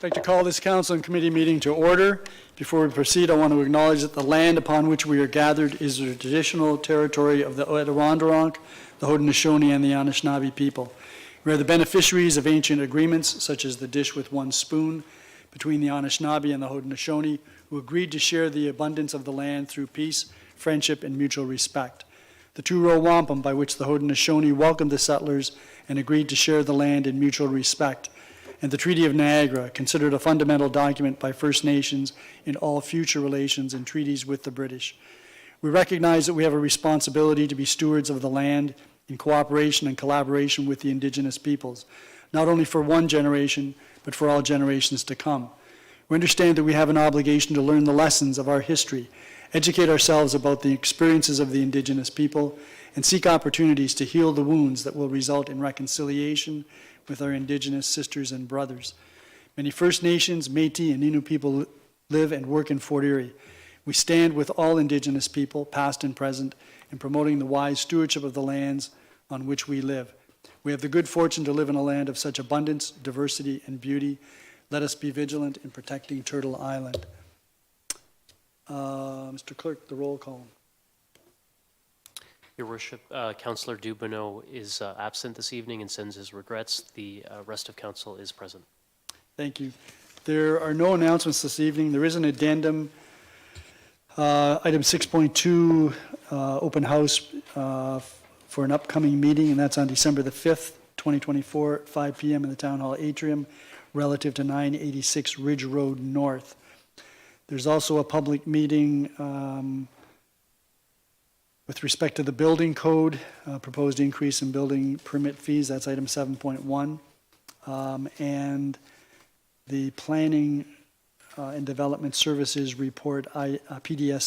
I'd like to call this council and committee meeting to order. Before we proceed, I want to acknowledge that the land upon which we are gathered is the traditional territory of the Adirondack, the Haudenosaunee, and the Anishinaabe people. We are the beneficiaries of ancient agreements, such as the dish with one spoon, between the Anishinaabe and the Haudenosaunee, who agreed to share the abundance of the land through peace, friendship, and mutual respect. The two-row wampum, by which the Haudenosaunee welcomed the settlers and agreed to share the land in mutual respect, and the Treaty of Niagara, considered a fundamental document by First Nations in all future relations and treaties with the British. We recognize that we have a responsibility to be stewards of the land in cooperation and collaboration with the Indigenous peoples, not only for one generation, but for all generations to come. We understand that we have an obligation to learn the lessons of our history, educate ourselves about the experiences of the Indigenous people, and seek opportunities to heal the wounds that will result in reconciliation with our Indigenous sisters and brothers. Many First Nations, Métis, and Innu people live and work in Fort Erie. We stand with all Indigenous people, past and present, in promoting the wise stewardship of the lands on which we live. We have the good fortune to live in a land of such abundance, diversity, and beauty. Let us be vigilant in protecting Turtle Island. Mr. Clerk, the roll call. Your Worship, Councillor Dubanow is absent this evening and sends his regrets. The rest of council is present. Thank you. There are no announcements this evening. There is an addendum. Item 6.2, open house for an upcoming meeting, and that's on December the 5th, 2024, at 5 p.m. in the Town Hall atrium, relative to 986 Ridge Road North. There's also a public meeting with respect to the building code, proposed increase in building permit fees. That's item 7.1. And the planning and development services report, PDS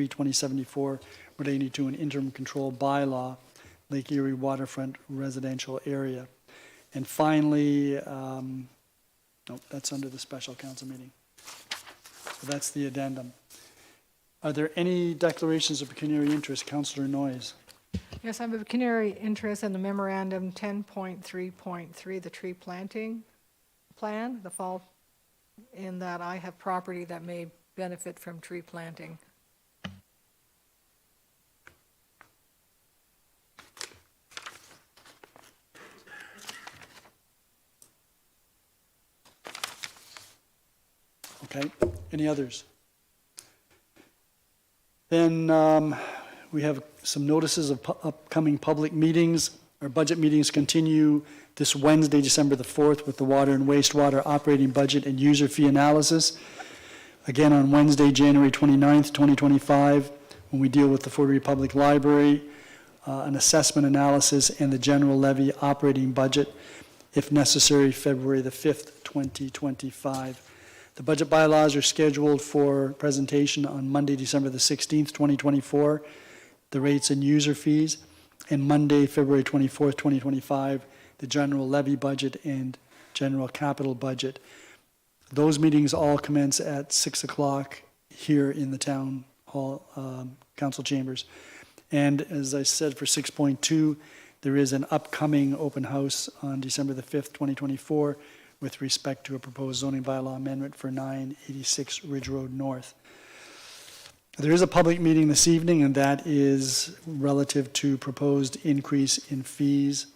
73-2074, relating to an interim control bylaw, Lake Erie waterfront residential area. And finally, no, that's under the special council meeting. So that's the addendum. Are there any declarations of pecuniary interest? Councillor Noyes. Yes, I have a pecuniary interest in the memorandum 10.3.3, the tree planting plan, the fall, in that I have property that may benefit from tree planting. Okay, any others? Then we have some notices of upcoming public meetings. Our budget meetings continue this Wednesday, December the 4th, with the water and wastewater operating budget and user fee analysis. Again, on Wednesday, January 29th, 2025, when we deal with the Fort Erie Public Library, an assessment analysis and the general levy operating budget, if necessary, February the 5th, 2025. The budget bylaws are scheduled for presentation on Monday, December the 16th, 2024, the rates and user fees, and Monday, February 24th, 2025, the general levy budget and general capital budget. Those meetings all commence at 6 o'clock here in the Town Hall Council Chambers. And as I said, for 6.2, there is an upcoming open house on December the 5th, 2024, with respect to a proposed zoning bylaw amendment for 986 Ridge Road North. There is a public meeting this evening, and that is relative to proposed increase in fees,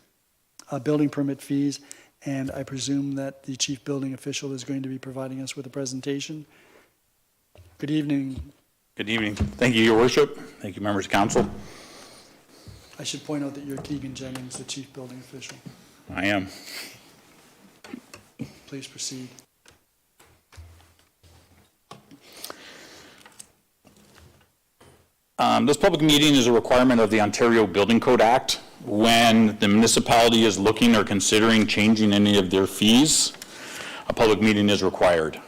building permit fees, and I presume that the chief building official is going to be providing us with a presentation. Good evening. Good evening. Thank you, Your Worship. Thank you, members of council. I should point out that you're Keegan Jennings, the chief building official. I am. Please proceed. This public meeting is a requirement of the Ontario Building Code Act. When the municipality is looking or considering changing any of their fees, a public meeting is required.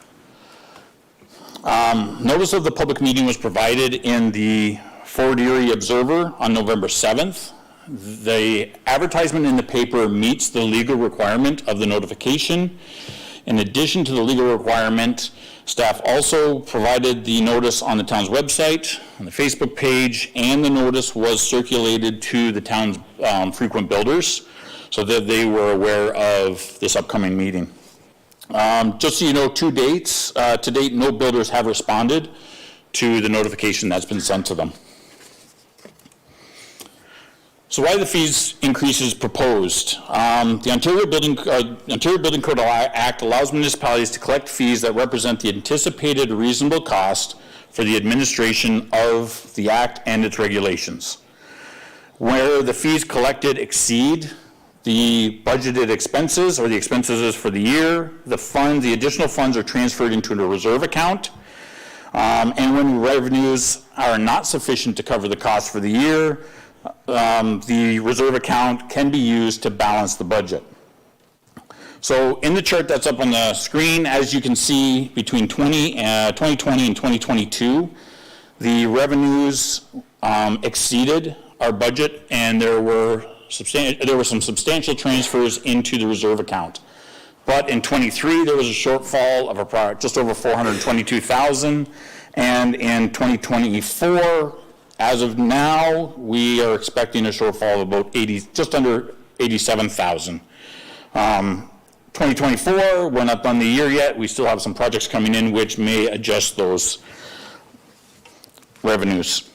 Notice of the public meeting was provided in the Fort Erie Observer on November 7th. The advertisement in the paper meets the legal requirement of the notification. In addition to the legal requirement, staff also provided the notice on the town's website, on the Facebook page, and the notice was circulated to the town's frequent builders so that they were aware of this upcoming meeting. Just so you know, to date, no builders have responded to the notification that's been sent to them. So why the fees increases proposed? The Ontario Building Code Act allows municipalities to collect fees that represent the anticipated reasonable cost for the administration of the Act and its regulations. Where the fees collected exceed the budgeted expenses or the expenses for the year, the additional funds are transferred into a reserve account. And when revenues are not sufficient to cover the cost for the year, the reserve account can be used to balance the budget. So in the chart that's up on the screen, as you can see, between 2020 and 2022, the revenues exceeded our budget, and there were some substantial transfers into the reserve account. But in 23, there was a shortfall of just over $422,000, and in 2024, as of now, we are expecting a shortfall of about just under $87,000. 2024, we're not done the year yet. We still have some projects coming in which may adjust those revenues.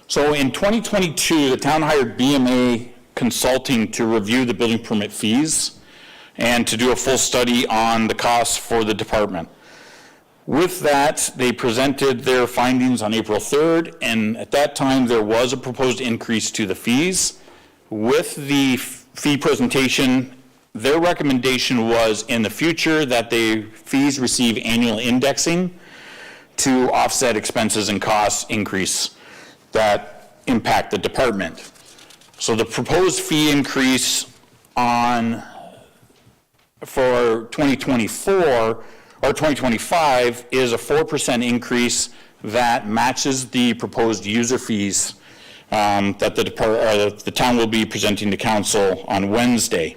So in 2022, the town hired BMA Consulting to review the building permit fees and to do a full study on the costs for the department. With that, they presented their findings on April 3rd, and at that time, there was a proposed increase to the fees. With the fee presentation, their recommendation was in the future that the fees receive annual indexing to offset expenses and costs increase that impact the department. So the proposed fee increase for 2024 or 2025 is a 4% increase that matches the proposed user fees that the town will be presenting to council on Wednesday.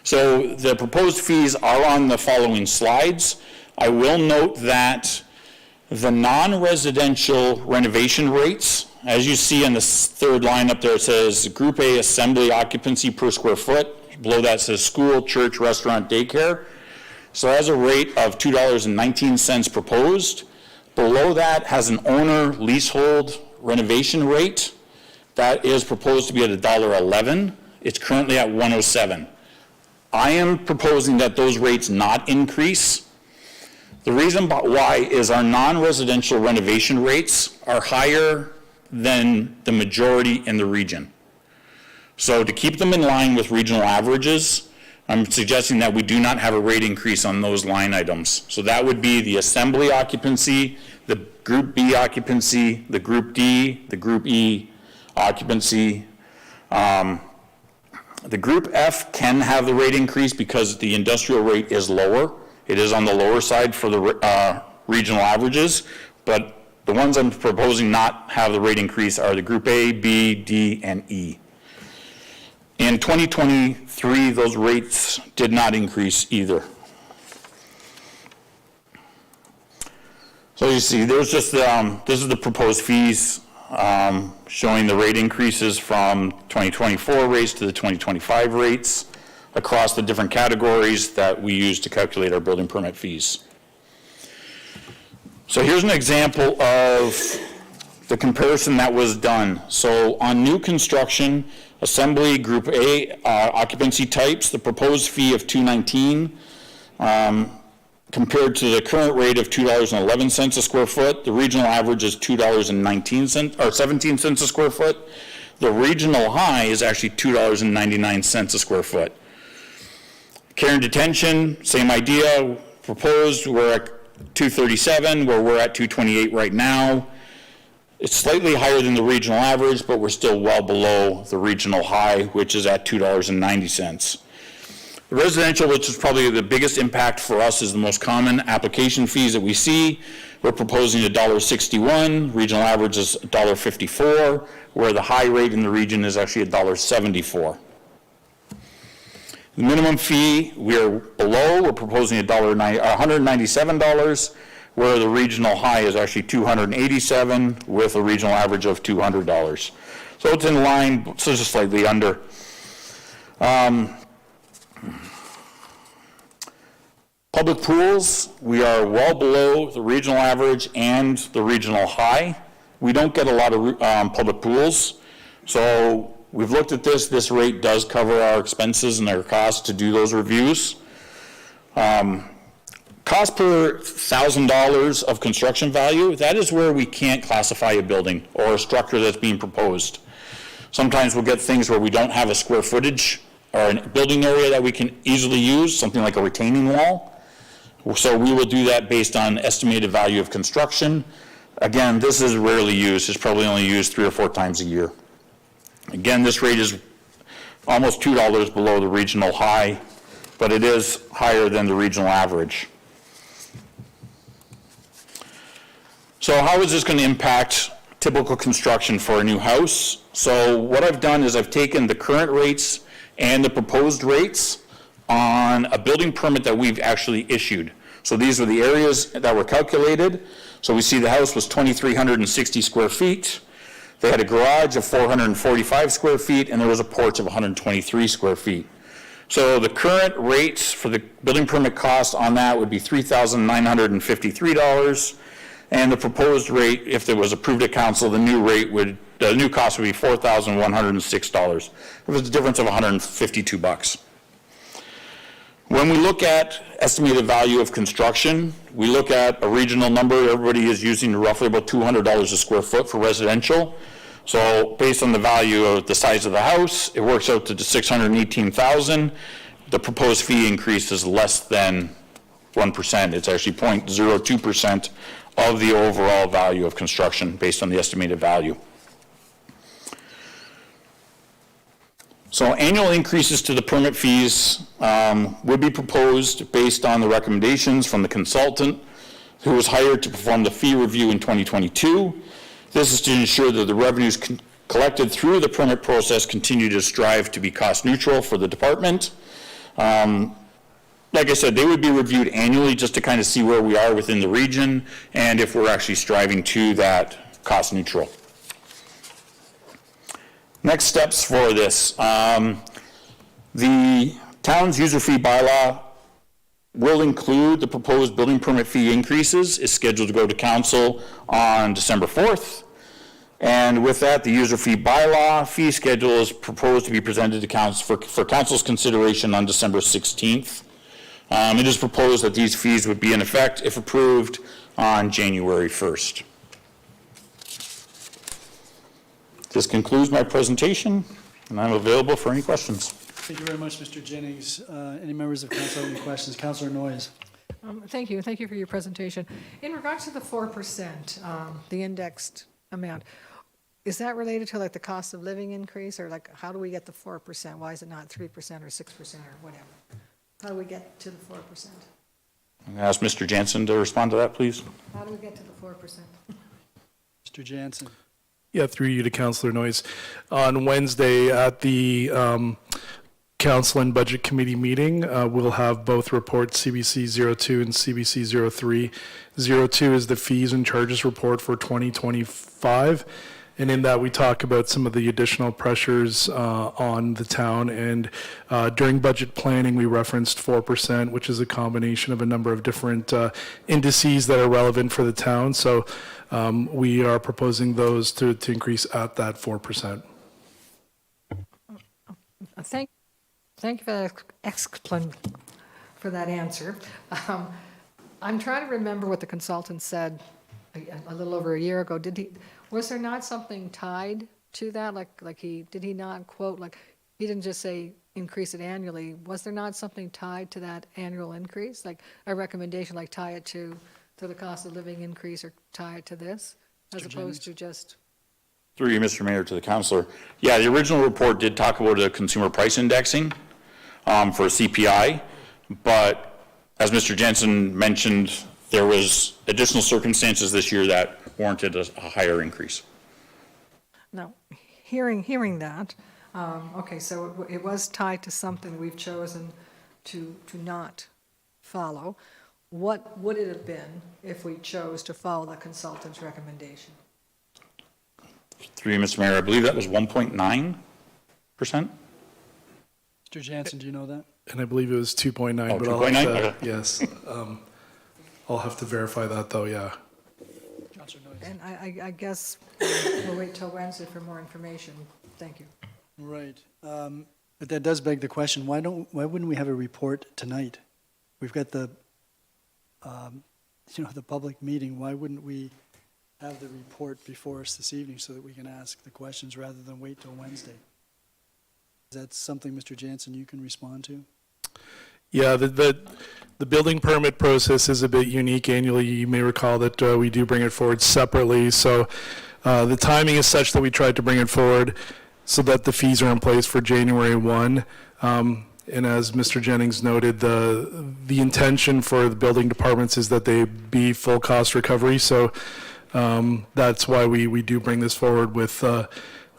So the proposed fees are on the following slides. I will note that the non-residential renovation rates, as you see on the third line up there, it says Group A assembly occupancy per square foot. Below that says school, church, restaurant, daycare. So has a rate of $2.19 proposed. Below that has an owner leasehold renovation rate that is proposed to be at $1.11. It's currently at $1.07. I am proposing that those rates not increase. The reason why is our non-residential renovation rates are higher than the majority in the region. So to keep them in line with regional averages, I'm suggesting that we do not have a rate increase on those line items. So that would be the assembly occupancy, the Group B occupancy, the Group D, the Group E occupancy. The Group F can have the rate increase because the industrial rate is lower. It is on the lower side for the regional averages, but the ones I'm proposing not have the rate increase are the Group A, B, D, and E. In 2023, those rates did not increase either. So you see, there's just this is the proposed fees showing the rate increases from 2024 rates to the 2025 rates across the different categories that we use to calculate our building permit fees. So here's an example of the comparison that was done. So on new construction, assembly Group A occupancy types, the proposed fee of $2.19 compared to the current rate of $2.11 a square foot. The regional average is $2.19 or 17 cents a square foot. The regional high is actually $2.99 a square foot. Care and detention, same idea. Proposed, we're at $2.37, where we're at $2.28 right now. It's slightly higher than the regional average, but we're still well below the regional high, which is at $2.90. The residential, which is probably the biggest impact for us, is the most common application fees that we see. We're proposing $1.61, regional average is $1.54, where the high rate in the region is actually $1.74. The minimum fee, we're below, we're proposing $197, where the regional high is actually $287 with a regional average of $200. So it's in line, so just slightly under. Public pools, we are well below the regional average and the regional high. We don't get a lot of public pools, so we've looked at this. This rate does cover our expenses and our costs to do those reviews. Cost per $1,000 of construction value, that is where we can't classify a building or a structure that's being proposed. Sometimes we'll get things where we don't have a square footage or a building area that we can easily use, something like a retaining wall. So we will do that based on estimated value of construction. Again, this is rarely used. It's probably only used 3 or 4 times a year. Again, this rate is almost $2 below the regional high, but it is higher than the regional average. So how is this going to impact typical construction for a new house? So what I've done is I've taken the current rates and the proposed rates on a building permit that we've actually issued. So these are the areas that were calculated. So we see the house was 2,360 square feet. They had a garage of 445 square feet, and there was a porch of 123 square feet. So the current rates for the building permit cost on that would be $3,953, and the proposed rate, if it was approved at council, the new cost would be $4,106. It was a difference of $152. When we look at estimated value of construction, we look at a regional number. Everybody is using roughly about $200 a square foot for residential. So based on the value of the size of the house, it works out to $618,000. The proposed fee increase is less than 1%. It's actually 0.02% of the overall value of construction based on the estimated value. So annual increases to the permit fees would be proposed based on the recommendations from the consultant who was hired to perform the fee review in 2022. This is to ensure that the revenues collected through the permit process continue to strive to be cost neutral for the department. Like I said, they would be reviewed annually just to kind of see where we are within the region and if we're actually striving to that cost neutral. Next steps for this. The town's user fee bylaw will include the proposed building permit fee increases. It's scheduled to go to council on December 4th. And with that, the user fee bylaw fee schedule is proposed to be presented to council for council's consideration on December 16th. It is proposed that these fees would be in effect, if approved, on January 1st. This concludes my presentation, and I'm available for any questions. Thank you very much, Mr. Jennings. Any members of council have any questions? Councillor Noyes. Thank you for your presentation. In regards to the 4%, the indexed amount, is that related to like the cost of living increase, or like how do we get the 4%? Why is it not 3% or 6% or whatever? How do we get to the 4%? I'm going to ask Mr. Jansen to respond to that, please. How do we get to the 4%? Mr. Jansen. Yeah, through you to Councillor Noyes. On Wednesday at the Council and Budget Committee meeting, we'll have both reports, CBC 02 and CBC 03. 02 is the fees and charges report for 2025. And in that, we talk about some of the additional pressures on the town. And during budget planning, we referenced 4%, which is a combination of a number of different indices that are relevant for the town. So we are proposing those to increase at that 4%. Thank you for that answer. I'm trying to remember what the consultant said a little over a year ago. Was there not something tied to that? Did he not quote, like, he didn't just say increase it annually. Was there not something tied to that annual increase? Like a recommendation, like tie it to the cost of living increase or tie it to this, as opposed to just... Through you, Mr. Mayor, to the councillor. Yeah, the original report did talk about a consumer price indexing for CPI, but as Mr. Jensen mentioned, there was additional circumstances this year that warranted a higher increase. Now, hearing that, okay, so it was tied to something we've chosen to not follow. What would it have been if we chose to follow the consultant's recommendation? Through you, Mr. Mayor, I believe that was 1.9%. Mr. Jansen, do you know that? And I believe it was 2.9, Oh, but I'll 2.9? have to, Okay. yes. I'll have to verify that, though, yeah. Councillor Noyes. And I guess we'll wait till Wednesday for more information. Thank you. Right. But that does beg the question, why wouldn't we have a report tonight? We've got the public meeting. Why wouldn't we have the report before us this evening so that we can ask the questions rather than wait till Wednesday? Is that something, Mr. Jansen, you can respond to? Yeah, the building permit process is a bit unique annually. You may recall that we do bring it forward separately. So the timing is such that we tried to bring it forward so that the fees are in place for January 1. And as Mr. Jennings noted, the intention for the building departments is that they be full cost recovery. So that's why we do bring this forward with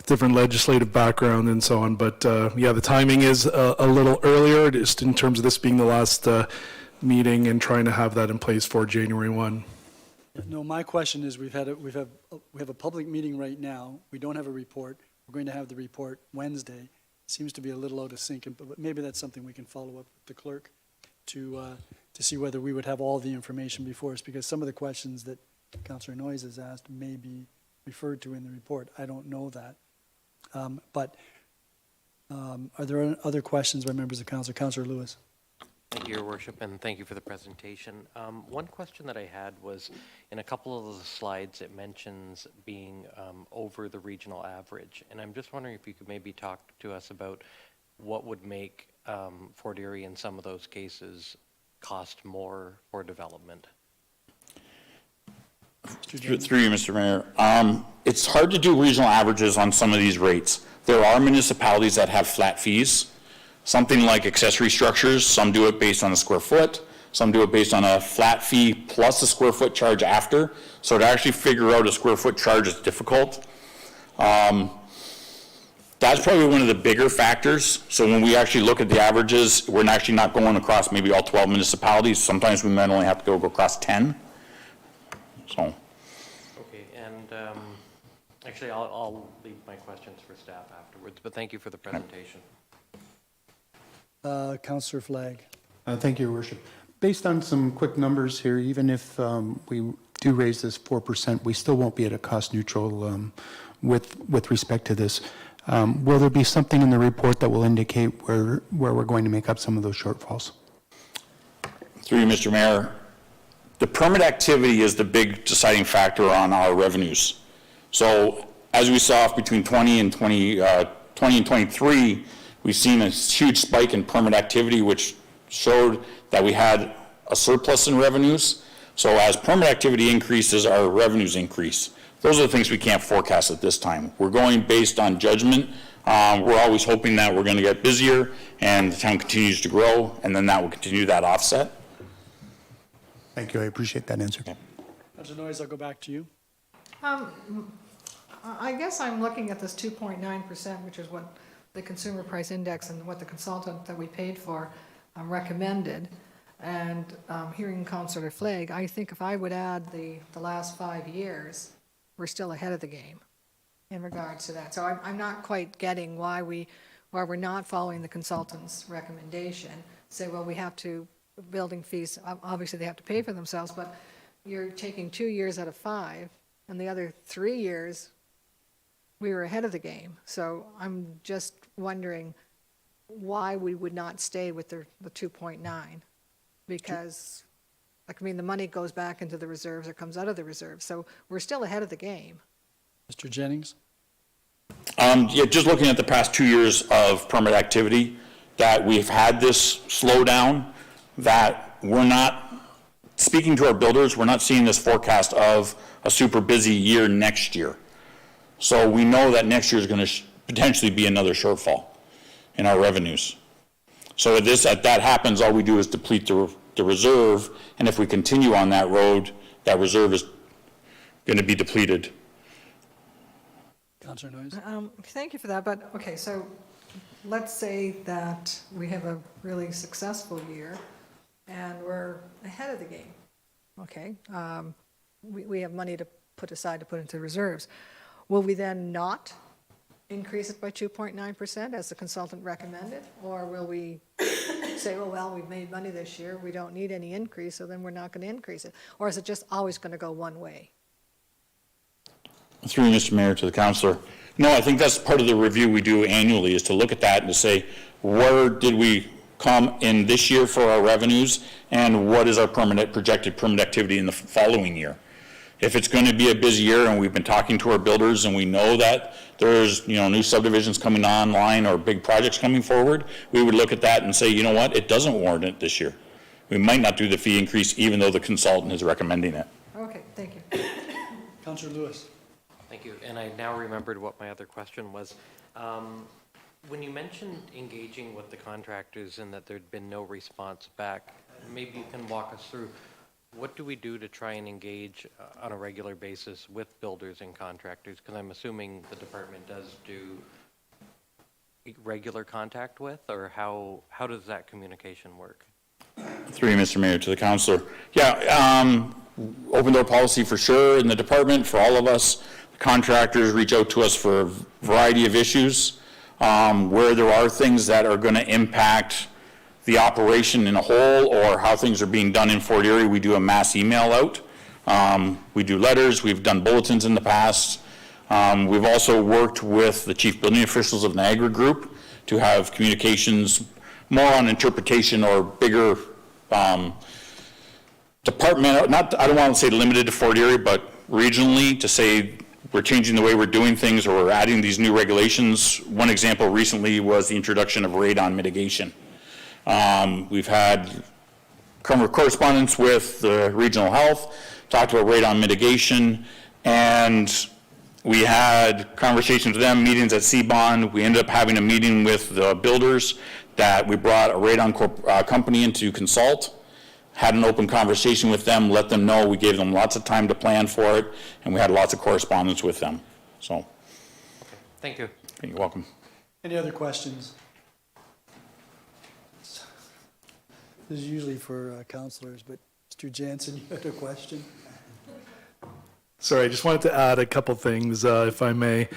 different legislative background and so on. But yeah, the timing is a little earlier, just in terms of this being the last meeting and trying to have that in place for January 1. No, my question is, we have a public meeting right now. We don't have a report. We're going to have the report Wednesday. Seems to be a little out of sync, but maybe that's something we can follow up with the clerk to see whether we would have all the information before us, because some of the questions that Councillor Noyes has asked may be referred to in the report. I don't know that. But are there other questions by members of council? Councillor Lewis. Thank you, Your Worship, and thank you for the presentation. One question that I had was, in a couple of the slides, it mentions being over the regional average, and I'm just wondering if you could maybe talk to us about what would make Fort Erie in some of those cases cost more for development. Through you, Mr. Mayor. It's hard to do regional averages on some of these rates. There are municipalities that have flat fees. Something like accessory structures, some do it based on a square foot, some do it based on a flat fee plus a square foot charge after. So to actually figure out a square foot charge is difficult. That's probably one of the bigger factors. So when we actually look at the averages, we're actually not going across maybe all 12 municipalities. Sometimes we might only have to go across 10. So. Okay, and actually I'll leave my questions for staff afterwards, but thank you for the presentation. Councillor Flagg. Thank you, Your Worship. Based on some quick numbers here, even if we do raise this 4%, we still won't be at a cost neutral with respect to this. Will there be something in the report that will indicate where we're going to make up some of those shortfalls? Through you, Mr. Mayor. The permit activity is the big deciding factor on our revenues. So as we saw between 20 and 23, we've seen a huge spike in permit activity, which showed that we had a surplus in revenues. So as permit activity increases, our revenues increase. Those are the things we can't forecast at this time. We're going based on judgment. We're always hoping that we're going to get busier and the town continues to grow, and then that will continue that offset. Thank you. I appreciate that answer. Councillor Noyes, I'll go back to you. I guess I'm looking at this 2.9%, which is what the consumer price index and what the consultant that we paid for recommended. And hearing Councillor Flagg, I think if I would add the last 5 years, we're still ahead of the game in regards to that. So I'm not quite getting why we're not following the consultant's recommendation. Say, well, we have to, building fees, obviously they have to pay for themselves, but you're taking 2 years out of 5, and the other 3 years, we were ahead of the game. So I'm just wondering why we would not stay with the 2.9. Because, like, I mean, the money goes back into the reserves or comes out of the reserves. So we're still ahead of the game. Mr. Jennings? Yeah, just looking at the past 2 years of permit activity, that we've had this slowdown, that we're not, speaking to our builders, we're not seeing this forecast of a super busy year next year. So we know that next year is going to potentially be another shortfall in our revenues. So if that happens, all we do is deplete the reserve, and if we continue on that road, that reserve is going to be depleted. Councillor Noyes? Thank you for that, but, okay, so let's say that we have a really successful year and we're ahead of the game, okay? We have money to put aside to put into reserves. Will we then not increase it by 2.9% as the consultant recommended, or will we say, oh, well, we've made money this year, we don't need any increase, so then we're not going to increase it? Or is it just always going to go one way? Through Mr. Mayor to the councillor. No, I think that's part of the review we do annually, is to look at that and to say, where did we come in this year for our revenues, and what is our projected permanent activity in the following year? If it's going to be a busy year, and we've been talking to our builders, and we know that there's, new subdivisions coming online or big projects coming forward, we would look at that and say, you know what, it doesn't warrant it this year. We might not do the fee increase even though the consultant is recommending it. Okay, thank you. Councillor Lewis. Thank you. And I now remembered what my other question was. When you mentioned engaging with the contractors and that there'd been no response back, maybe you can walk us through, what do we do to try and engage on a regular basis with builders and contractors? Because I'm assuming the department does do regular contact with, or how does that communication work? Through you, Mr. Mayor, to the councillor. Yeah, open door policy for sure in the department for all of us. Contractors reach out to us for a variety of issues. Where there are things that are going to impact the operation in a whole or how things are being done in Fort Erie, we do a mass email out. We do letters, we've done bulletins in the past. We've also worked with the chief building officials of Niagara Group to have communications more on interpretation or bigger department, I don't want to say limited to Fort Erie, but regionally to say we're changing the way we're doing things or we're adding these new regulations. One example recently was the introduction of radon mitigation. We've had correspondence with the regional health, talked about radon mitigation, and we had conversations with them, meetings at C-Bond. We ended up having a meeting with the builders that we brought a radon company in to consult, had an open conversation with them, let them know. We gave them lots of time to plan for it, and we had lots of correspondence with them. So, Thank you. you're welcome. Any other questions? This is usually for councillors, but Mr. Jansen, you had a question? Sorry, I just wanted to add a couple things, if I may.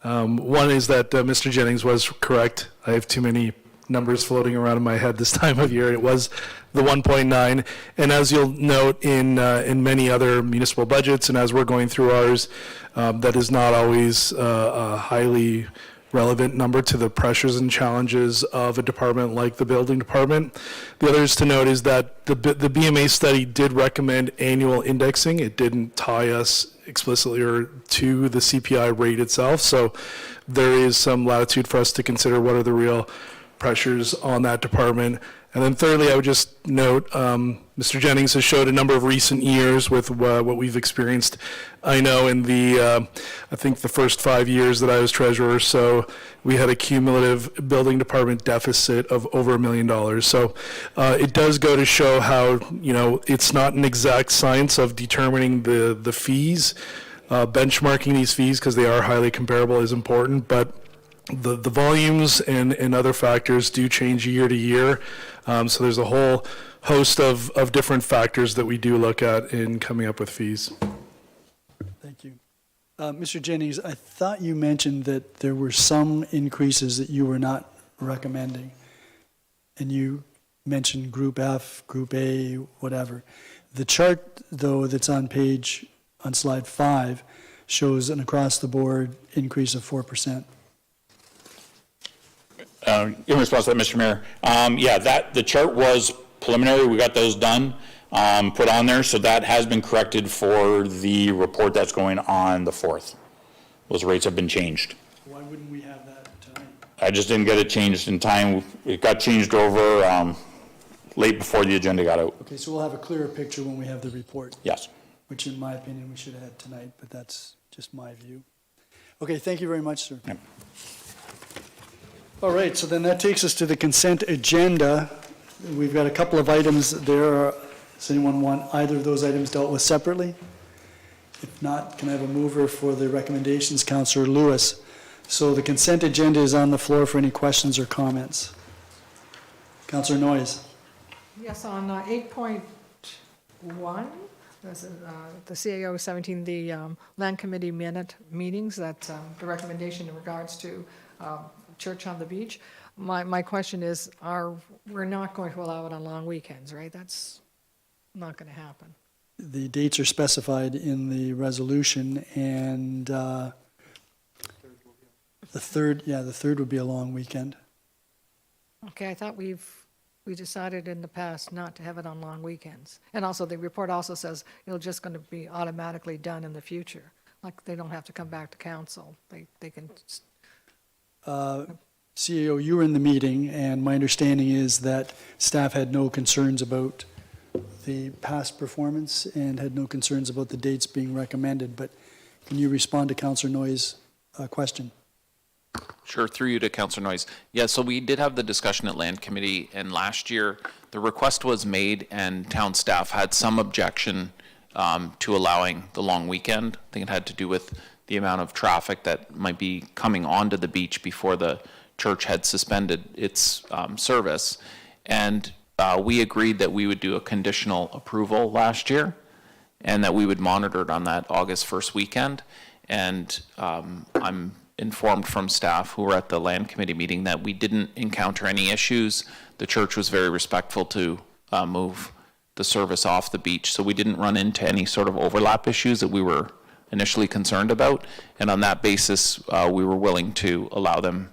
One is that Mr. Jennings was correct. I have too many numbers floating around in my head this time of year. It was the 1.9. And as you'll note in many other municipal budgets, and as we're going through ours, that is not always a highly relevant number to the pressures and challenges of a department like the building department. The other is to note is that the BMA study did recommend annual indexing. It didn't tie us explicitly or to the CPI rate itself. So there is some latitude for us to consider what are the real pressures on that department. And then thirdly, I would just note, Mr. Jennings has showed a number of recent years with what we've experienced. I know in the, I think the first 5 years that I was treasurer, so we had a cumulative building department deficit of over $1 million. So it does go to show how, it's not an exact science of determining the fees. Benchmarking these fees, because they are highly comparable, is important, but the volumes and other factors do change year to year. So there's a whole host of different factors that we do look at in coming up with fees. Thank you. Mr. Jennings, I thought you mentioned that there were some increases that you were not recommending. And you mentioned Group F, Group A, whatever. The chart, though, that's on slide 5, shows an across-the-board increase of 4%. In response to that, Mr. Mayor, the chart was preliminary. We got those done, put on there, so that has been corrected for the report that's going on the 4th. Those rates have been changed. Why wouldn't we have that tonight? I just didn't get it changed in time. It got changed over late before the agenda got out. Okay, so we'll have a clearer picture when we have the report. Yes. Which in my opinion, we should have had tonight, but that's just my view. Okay, thank you very much, sir. Yep. All right, so then that takes us to the consent agenda. We've got a couple of items there. Does anyone want either of those items dealt with separately? If not, can I have a mover for the recommendations? Councillor Lewis. So the consent agenda is on the floor for any questions or comments. Councillor Noyes. Yes, on 8.1, the CAO 17, the Land Committee meetings, that's the recommendation in regards to Church on the Beach. my question is, we're not going to allow it on long weekends, right? That's not going to happen. The dates are specified in the resolution, and the third would be a long weekend. Okay, I thought we decided in the past not to have it on long weekends. And also, the report also says it'll just going to be automatically done in the future. Like, they don't have to come back to council. They can, CAO, you were in the meeting, and my understanding is that staff had no concerns about the past performance and had no concerns about the dates being recommended, but can you respond to Councillor Noyes' question? Sure, through you to Councillor Noyes. Yeah, so we did have the discussion at Land Committee, and last year the request was made and town staff had some objection to allowing the long weekend. I think it had to do with the amount of traffic that might be coming onto the beach before the church had suspended its service. And we agreed that we would do a conditional approval last year and that we would monitor it on that August 1st weekend. And I'm informed from staff who were at the Land Committee meeting that we didn't encounter any issues. The church was very respectful to move the service off the beach, so we didn't run into any sort of overlap issues that we were initially concerned about. And on that basis, we were willing to allow them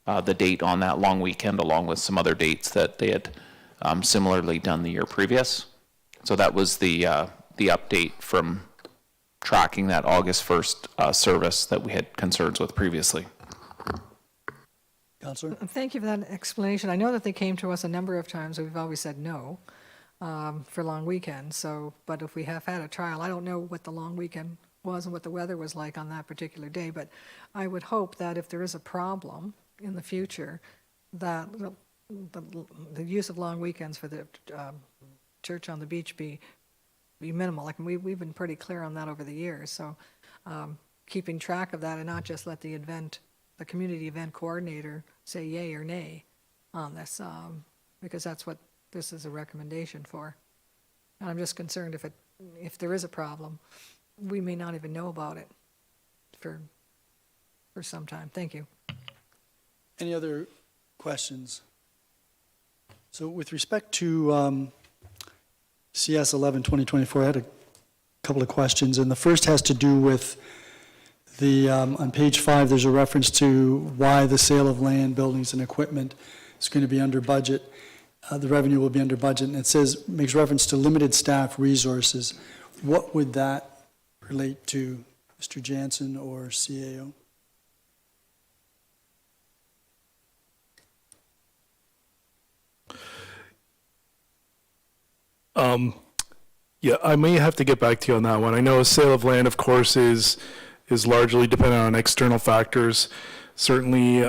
the date on that long weekend, along with some other dates that they had similarly done the year previous. So that was the update from tracking that August 1st service that we had concerns with previously. Councillor? thank you for that explanation. I know that they came to us a number of times, and we've always said no for long weekends. So, but if we have had a trial, I don't know what the long weekend was and what the weather was like on that particular day, but I would hope that if there is a problem in the future, that the use of long weekends for the church on the beach be minimal. Like, we've been pretty clear on that over the years. So keeping track of that and not just let the community event coordinator say yay or nay on this, because that's what this is a recommendation for. And I'm just concerned if there is a problem, we may not even know about it for some time. Thank you. Any other questions? So with respect to CS 11-2024, I had a couple of questions, and the first has to do with the, on page 5, there's a reference to why the sale of land, buildings, and equipment is going to be under budget. The revenue will be under budget, and it says, makes reference to limited staff resources. What would that relate to, Mr. Jansen or CAO? Yeah, I may have to get back to you on that one. I know a sale of land, of course, is largely dependent on external factors. Certainly,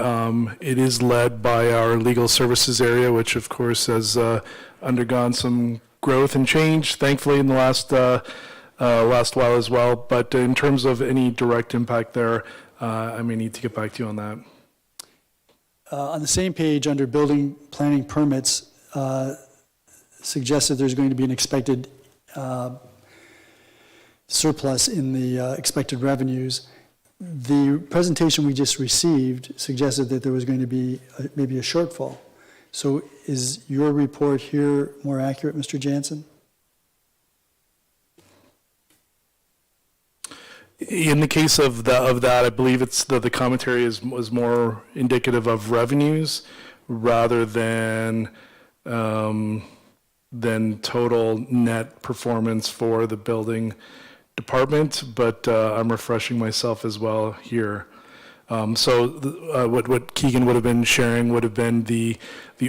it is led by our legal services area, which of course has undergone some growth and change, thankfully, in the last while as well. But in terms of any direct impact there, I may need to get back to you on that. On the same page, under building planning permits, suggested there's going to be an expected surplus in the expected revenues. The presentation we just received suggested that there was going to be maybe a shortfall. So is your report here more accurate, Mr. Jansen? In the case of that, I believe it's the commentary was more indicative of revenues rather than total net performance for the building department, but I'm refreshing myself as well here. What Keegan would have been sharing would have been the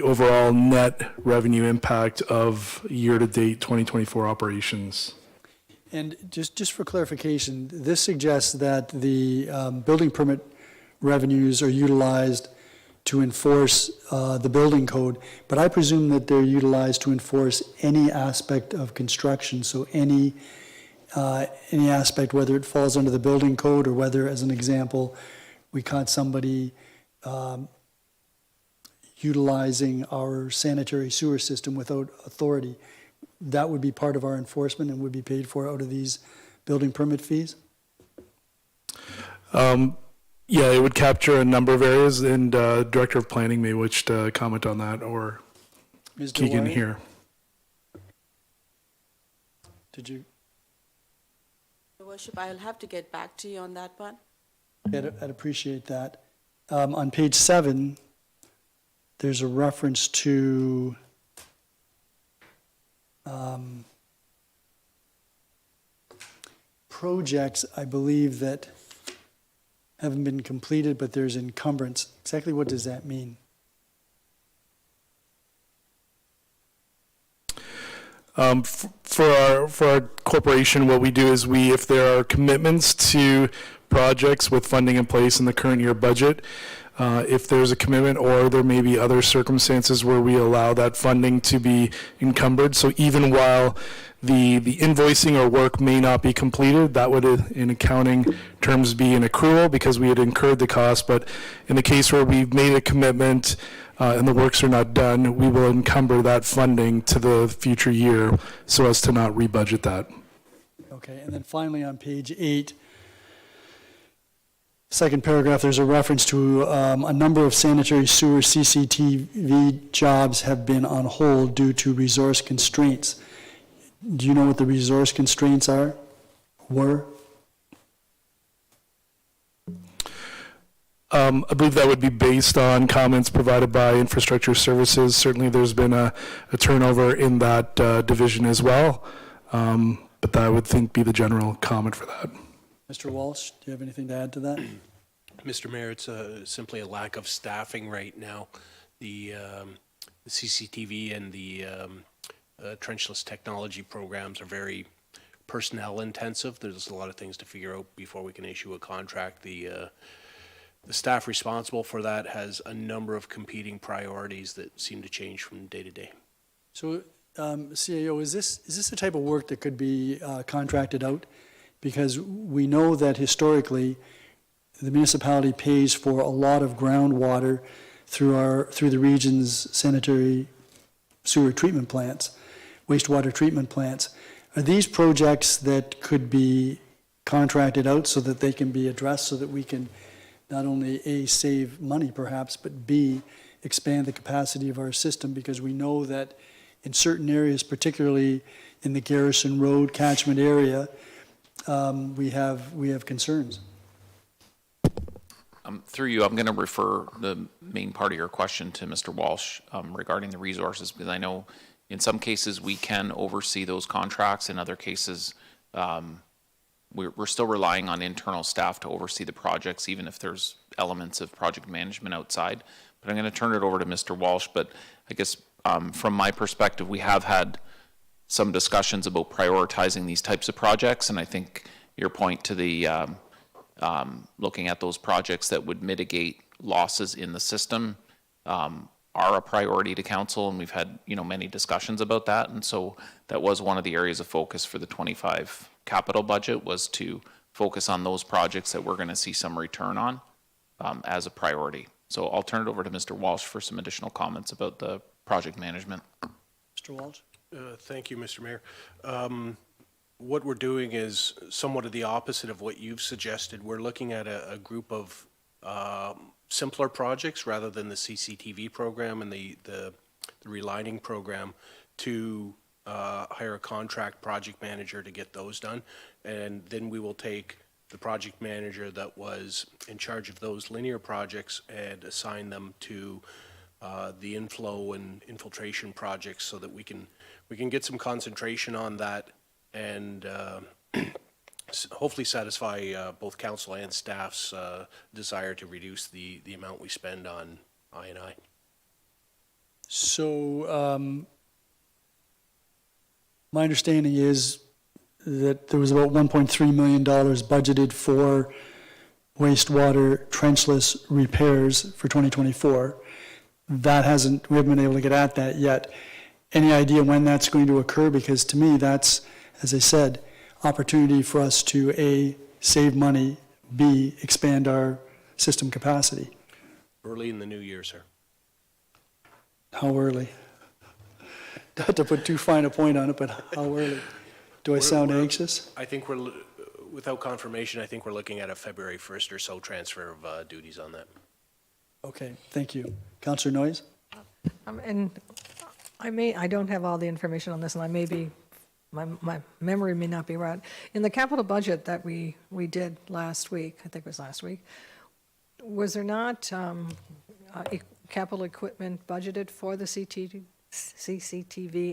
overall net revenue impact of year-to-date 2024 operations. And just for clarification, this suggests that the building permit revenues are utilized to enforce the building code, but I presume that they're utilized to enforce any aspect of construction, so any aspect, whether it falls under the building code or whether, as an example, we caught somebody utilizing our sanitary sewer system without authority, that would be part of our enforcement and would be paid for out of these building permit fees? Yeah, it would capture a number of areas, and Director of Planning may wish to comment on that, or Ms. Keegan Dewar, here. did you, Your Worship, I'll have to get back to you on that one. I'd appreciate that. On page 7, there's a reference to projects, I believe, that haven't been completed, but there's encumbrance. Exactly what does that mean? For our corporation, what we do is if there are commitments to projects with funding in place in the current year budget, if there's a commitment or there may be other circumstances where we allow that funding to be encumbered. So even while the invoicing or work may not be completed, that would in accounting terms be an accrual because we had incurred the cost. But in the case where we've made a commitment and the works are not done, we will encumber that funding to the future year so as to not rebudget that. Okay, and then finally on page 8, second paragraph, there's a reference to a number of sanitary sewer CCTV jobs have been on hold due to resource constraints. Do you know what the resource constraints were? I believe that would be based on comments provided by Infrastructure Services. Certainly there's been a turnover in that division as well, but that I would think be the general comment for that. Mr. Walsh, do you have anything to add to that? Mr. Mayor, it's simply a lack of staffing right now. The CCTV and the trenchless technology programs are very personnel intensive. There's a lot of things to figure out before we can issue a contract. The staff responsible for that has a number of competing priorities that seem to change from day to day. So, CAO, is this the type of work that could be contracted out? Because we know that historically, the municipality pays for a lot of groundwater through the region's sanitary sewer treatment plants, wastewater treatment plants. Are these projects that could be contracted out so that they can be addressed, so that we can not only A, save money perhaps, but B, expand the capacity of our system? Because we know that in certain areas, particularly in the Garrison Road catchment area, we have concerns. Through you, I'm going to refer the main part of your question to Mr. Walsh regarding the resources, because I know in some cases we can oversee those contracts. In other cases, we're still relying on internal staff to oversee the projects, even if there's elements of project management outside. But I'm going to turn it over to Mr. Walsh. But I guess from my perspective, we have had some discussions about prioritizing these types of projects, and I think your point to the looking at those projects that would mitigate losses in the system are a priority to council, and we've had many discussions about that. And so that was one of the areas of focus for the 25 capital budget, was to focus on those projects that we're going to see some return on as a priority. So I'll turn it over to Mr. Walsh for some additional comments about the project management. Mr. Walsh? Thank you, Mr. Mayor. What we're doing is somewhat of the opposite of what you've suggested. We're looking at a group of simpler projects rather than the CCTV program and the relining program to hire a contract project manager to get those done. And then we will take the project manager that was in charge of those linear projects and assign them to the inflow and infiltration projects, so that we can get some concentration on that and hopefully satisfy both council and staff's desire to reduce the amount we spend on I&I. So my understanding is that there was about $1.3 million budgeted for wastewater trenchless repairs for 2024. We haven't been able to get at that yet. Any idea when that's going to occur? Because to me, that's, as I said, opportunity for us to A, save money, B, expand our system capacity. Early in the new year, sir. How early? Not to put too fine a point on it, but how early? Do I sound anxious? I think Without confirmation, I think we're looking at a February 1st or so transfer of duties on that. Okay, thank you. Councillor Noyes? And I don't have all the information on this, and my memory may not be right. In the capital budget that we did last week, I think it was last week, was there not capital equipment budgeted for the CCTV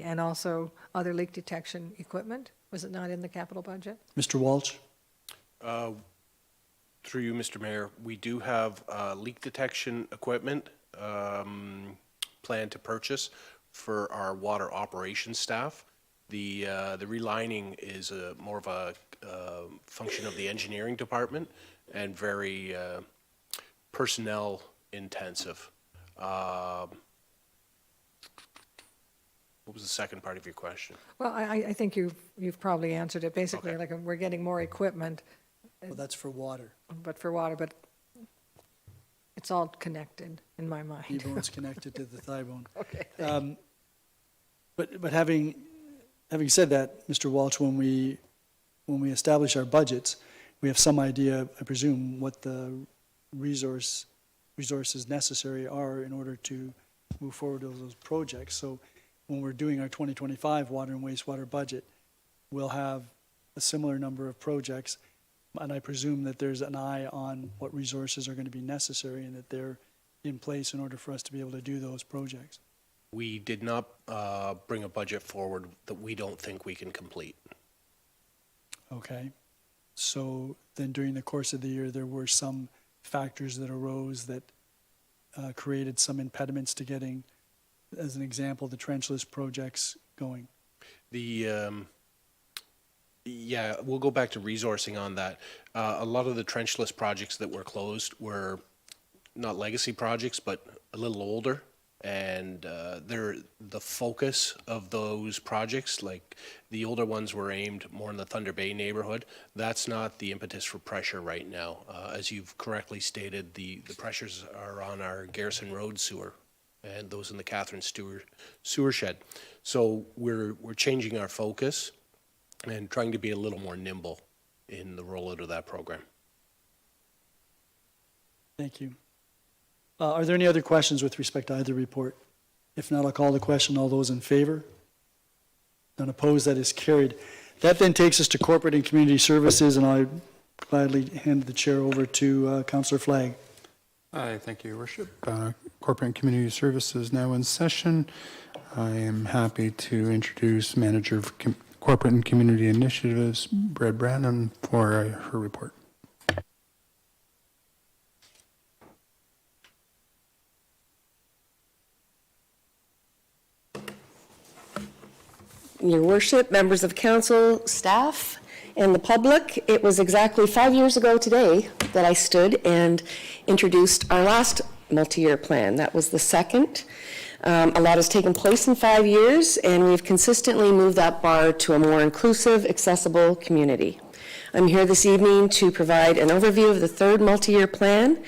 and also other leak detection equipment? Was it not in the capital budget? Mr. Walsh? Through you, Mr. Mayor, we do have leak detection equipment planned to purchase for our water operations staff. The relining is more of a function of the engineering department and very personnel intensive. What was the second part of your question? Well, I think you've probably answered it. Basically, Okay. like we're getting more equipment, Well, that's for water. but for water, but it's all connected in my mind. T-bone's connected to the thigh bone. Okay. But having said that, Mr. Walsh, when we establish our budgets, we have some idea, I presume, what the resources necessary are in order to move forward with those projects. So when we're doing our 2025 water and wastewater budget, we'll have a similar number of projects, and I presume that there's an eye on what resources are going to be necessary and that they're in place in order for us to be able to do those projects. We did not bring a budget forward that we don't think we can complete. Okay. So then during the course of the year, there were some factors that arose that created some impediments to getting, as an example, the trenchless projects going. Yeah, we'll go back to resourcing on that. A lot of the trenchless projects that were closed were not legacy projects, but a little older. And the focus of those projects, like the older ones were aimed more in the Thunder Bay neighborhood. That's not the impetus for pressure right now. As you've correctly stated, the pressures are on our Garrison Road sewer and those in the Catherine Stewart sewer shed. So we're changing our focus and trying to be a little more nimble in the rollout of that program. Thank you. Are there any other questions with respect to either report? If not, I'll call the question. All those in favor? None opposed? That is carried. That then takes us to corporate and community services, and I gladly hand the chair over to Councillor Flagg. Hi, thank you, Your Worship. Corporate and Community Services now in session. I am happy to introduce Manager of Corporate and Community Initiatives, Brad Branham, for her report. Your Worship, members of council, staff, and the public, it was exactly 5 years ago today that I stood and introduced our last multi-year plan. That was the second. A lot has taken place in 5 years, and we've consistently moved that bar to a more inclusive, accessible community. I'm here this evening to provide an overview of the third multi-year plan,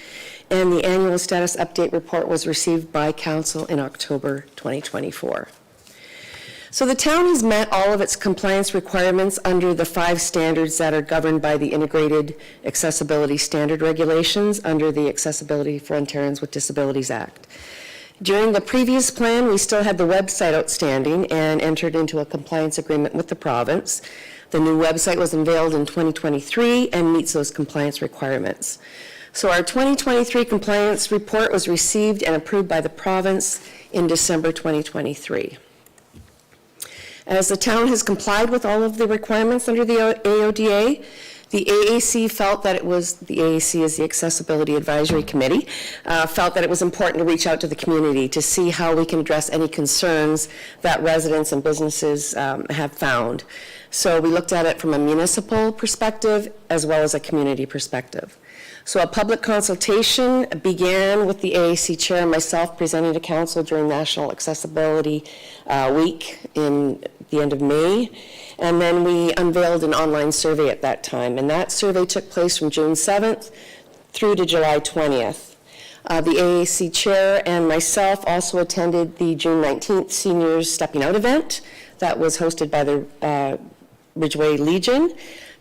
and the annual status update report was received by council in October 2024. So the town has met all of its compliance requirements under the 5 standards that are governed by the Integrated Accessibility Standard Regulations under the Accessibility for Ontarians with Disabilities Act. During the previous plan, we still had the website outstanding and entered into a compliance agreement with the province. The new website was unveiled in 2023 and meets those compliance requirements. So our 2023 compliance report was received and approved by the province in December 2023. As the town has complied with all of the requirements under the AODA, the AAC felt that it was, the AAC is the Accessibility Advisory Committee, felt that it was important to reach out to the community to see how we can address any concerns that residents and businesses have found. So we looked at it from a municipal perspective as well as a community perspective. So a public consultation began with the AAC chair and myself presenting to council during National Accessibility Week in the end of May. And then we unveiled an online survey at that time. And that survey took place from June 7th through to July 20th. The AAC chair and myself also attended the June 19th Seniors Stepping Out event that was hosted by the Ridgeway Legion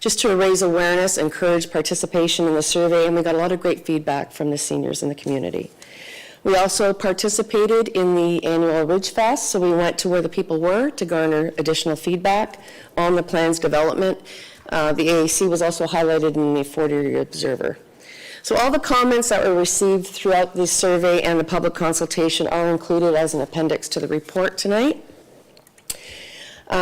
just to raise awareness, encourage participation in the survey, and we got a lot of great feedback from the seniors in the community. We also participated in the annual Ridge Fest, so we went to where the people were to garner additional feedback on the plan's development. The AAC was also highlighted in the Fort Erie Observer. So all the comments that were received throughout this survey and the public consultation are included as an appendix to the report tonight.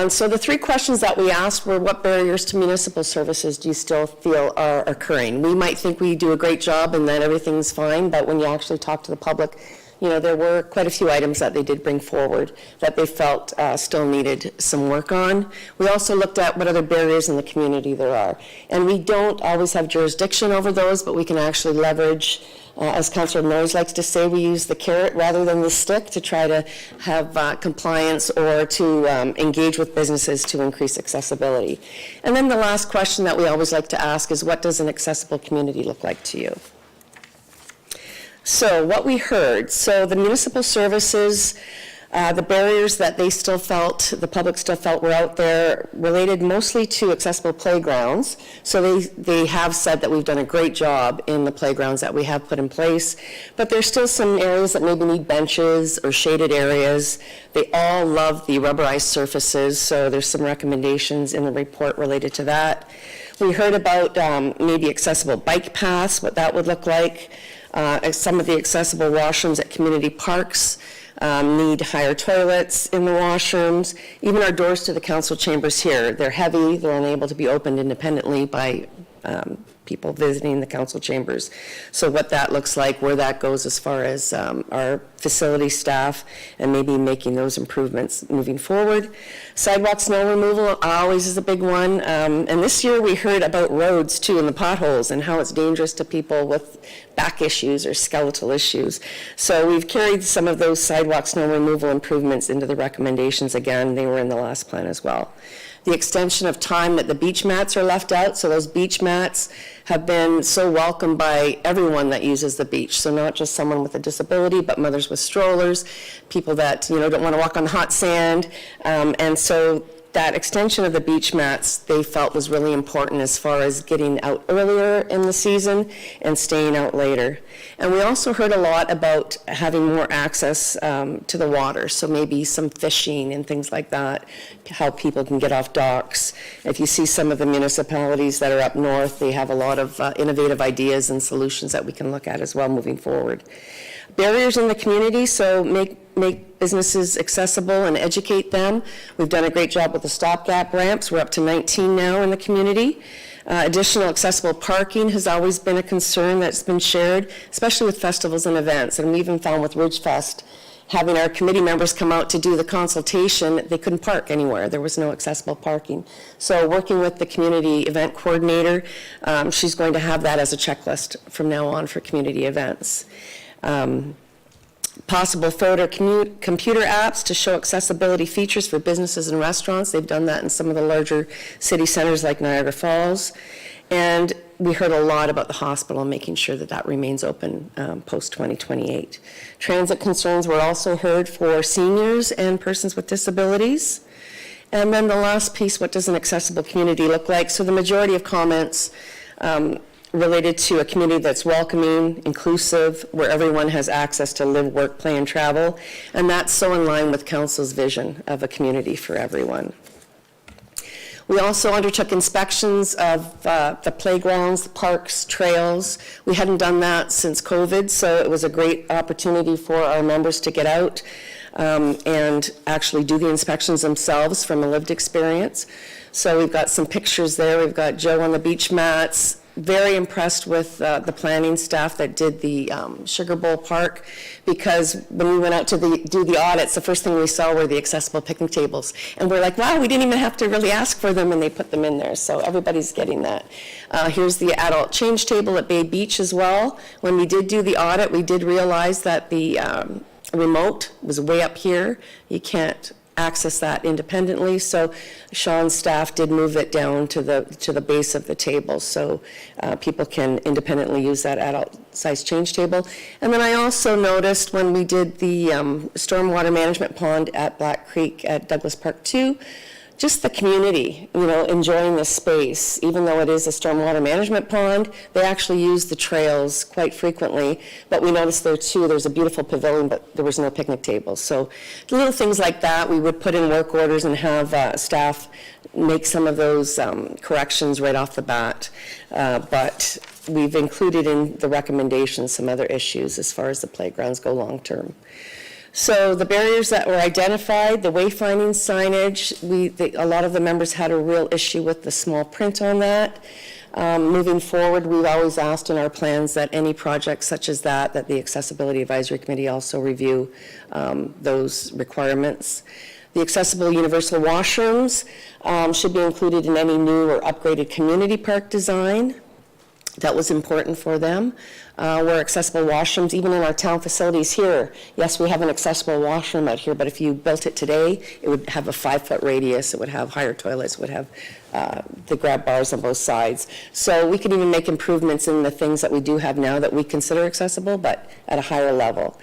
So the 3 questions that we asked were, what barriers to municipal services do you still feel are occurring? We might think we do a great job and that everything's fine, but when you actually talk to the public, you know, there were quite a few items that they did bring forward that they felt still needed some work on. We also looked at what other barriers in the community there are. And we don't always have jurisdiction over those, but we can actually leverage, as Councillor Noyes likes to say, we use the carrot rather than the stick to try to have compliance or to engage with businesses to increase accessibility. And then the last question that we always like to ask is, what does an accessible community look like to you? So what we heard, so the municipal services, the barriers that they still felt, the public still felt were out there, related mostly to accessible playgrounds. So they have said that we've done a great job in the playgrounds that we have put in place, but there's still some areas that maybe need benches or shaded areas. They all love the rubberized surfaces, so there's some recommendations in the report related to that. We heard about maybe accessible bike paths, what that would look like. Some of the accessible washrooms at community parks need higher toilets in the washrooms. Even our doors to the council chambers here, they're heavy, they're unable to be opened independently by people visiting the council chambers. So what that looks like, where that goes as far as our facility staff and maybe making those improvements moving forward. Sidewalk snow removal always is a big one. And this year we heard about roads too and the potholes and how it's dangerous to people with back issues or skeletal issues. So we've carried some of those sidewalk snow removal improvements into the recommendations. Again, they were in the last plan as well. The extension of time that the beach mats are left out. So those beach mats have been so welcomed by everyone that uses the beach. So not just someone with a disability, but mothers with strollers, people that, you know, don't want to walk on the hot sand. And so that extension of the beach mats they felt was really important as far as getting out earlier in the season and staying out later. And we also heard a lot about having more access to the water, so maybe some fishing and things like that, how people can get off docks. If you see some of the municipalities that are up north, they have a lot of innovative ideas and solutions that we can look at as well moving forward. Barriers in the community, so make businesses accessible and educate them. We've done a great job with the stopgap ramps. We're up to 19 now in the community. Additional accessible parking has always been a concern that's been shared, especially with festivals and events. And we even found with Ridge Fest, having our committee members come out to do the consultation, they couldn't park anywhere. There was no accessible parking. So working with the community event coordinator, she's going to have that as a checklist from now on for community events. Possible photo computer apps to show accessibility features for businesses and restaurants. They've done that in some of the larger city centers like Niagara Falls. And we heard a lot about the hospital and making sure that that remains open post-2028. Transit concerns were also heard for seniors and persons with disabilities. And then the last piece, what does an accessible community look like? So the majority of comments related to a community that's welcoming, inclusive, where everyone has access to live, work, play, and travel. And that's so in line with Council's vision of a community for everyone. We also undertook inspections of the playgrounds, the parks, trails. We hadn't done that since COVID, so it was a great opportunity for our members to get out and actually do the inspections themselves from a lived experience. So we've got some pictures there. We've got Joe on the beach mats. Very impressed with the planning staff that did the Sugar Bowl Park, because when we went out to do the audits, the first thing we saw were the accessible picnic tables. And we're like, wow, we didn't even have to really ask for them, and they put them in there. So everybody's getting that. Here's the adult change table at Bay Beach as well. When we did do the audit, we did realize that the remote was way up here. You can't access that independently, so Sean's staff did move it down to the base of the table, so people can independently use that adult size change table. And then I also noticed when we did the stormwater management pond at Black Creek at Douglas Park 2, just the community, enjoying the space. Even though it is a stormwater management pond, they actually use the trails quite frequently. But we noticed there too, there's a beautiful pavilion, but there was no picnic tables. So little things like that, we would put in work orders and have staff make some of those corrections right off the bat. But we've included in the recommendations some other issues as far as the playgrounds go long-term. So the barriers that were identified, the wayfinding signage, a lot of the members had a real issue with the small print on that. Moving forward, we've always asked in our plans that any projects such as that the Accessibility Advisory Committee also review those requirements. The accessible universal washrooms should be included in any new or upgraded community park design. That was important for them. Where accessible washrooms, even in our town facilities here, yes, we have an accessible washroom out here, but if you built it today, it would have a 5-foot radius, it would have higher toilets, it would have the grab bars on both sides. So we can even make improvements in the things that we do have now that we consider accessible, but at a higher level.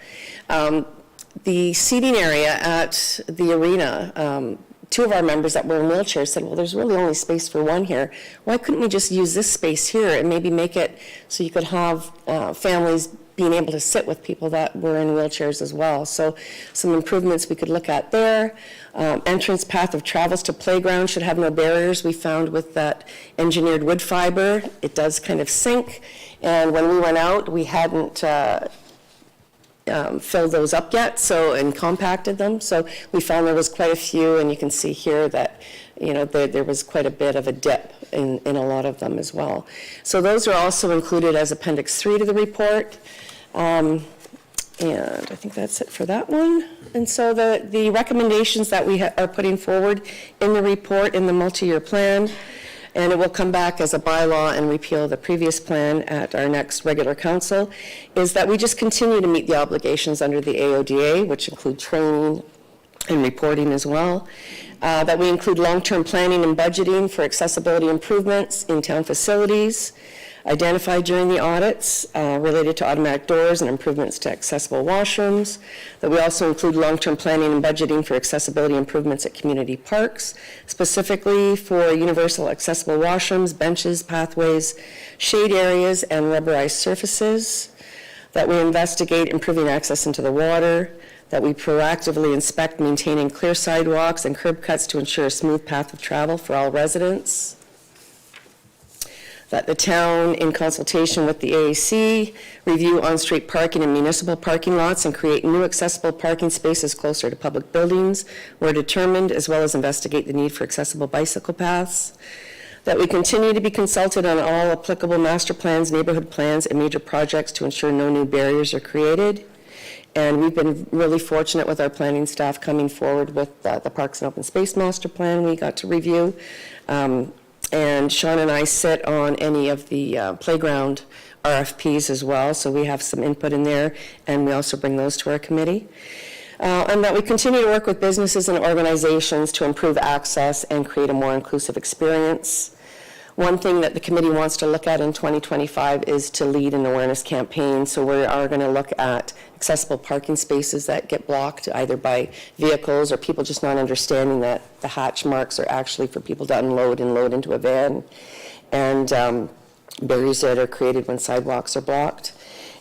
The seating area at the arena, two of our members that were in wheelchairs said, well, there's really only space for one here. Why couldn't we just use this space here and maybe make it so you could have families being able to sit with people that were in wheelchairs as well? So some improvements we could look at there. Entrance path of travels to playground should have no barriers. We found with that engineered wood fiber, it does kind of sink. And when we went out, we hadn't filled those up yet, and compacted them. So we found there was quite a few, and you can see here that, there was quite a bit of a dip in a lot of them as well. So those are also included as Appendix 3 to the report. And I think that's it for that one. And so the recommendations that we are putting forward in the report, in the multi-year plan, and it will come back as a bylaw and repeal the previous plan at our next regular council, is that we just continue to meet the obligations under the AODA, which include training and reporting as well, that we include long-term planning and budgeting for accessibility improvements in town facilities, identified during the audits related to automatic doors and improvements to accessible washrooms, that we also include long-term planning and budgeting for accessibility improvements at community parks, specifically for universal accessible washrooms, benches, pathways, shade areas, and rubberized surfaces, that we investigate improving access into the water, that we proactively inspect maintaining clear sidewalks and curb cuts to ensure a smooth path of travel for all residents, that the town, in consultation with the AAC, review on-street parking and municipal parking lots and create new accessible parking spaces closer to public buildings where determined, as well as investigate the need for accessible bicycle paths, that we continue to be consulted on all applicable master plans, neighborhood plans, and major projects to ensure no new barriers are created. And we've been really fortunate with our planning staff coming forward with the Parks and Open Space Master Plan we got to review. And Sean and I sit on any of the playground RFPs as well, so we have some input in there, and we also bring those to our committee. And that we continue to work with businesses and organizations to improve access and create a more inclusive experience. One thing that the committee wants to look at in 2025 is to lead an awareness campaign, so we are going to look at accessible parking spaces that get blocked either by vehicles or people just not understanding that the hatch marks are actually for people to unload and load into a van, and barriers that are created when sidewalks are blocked.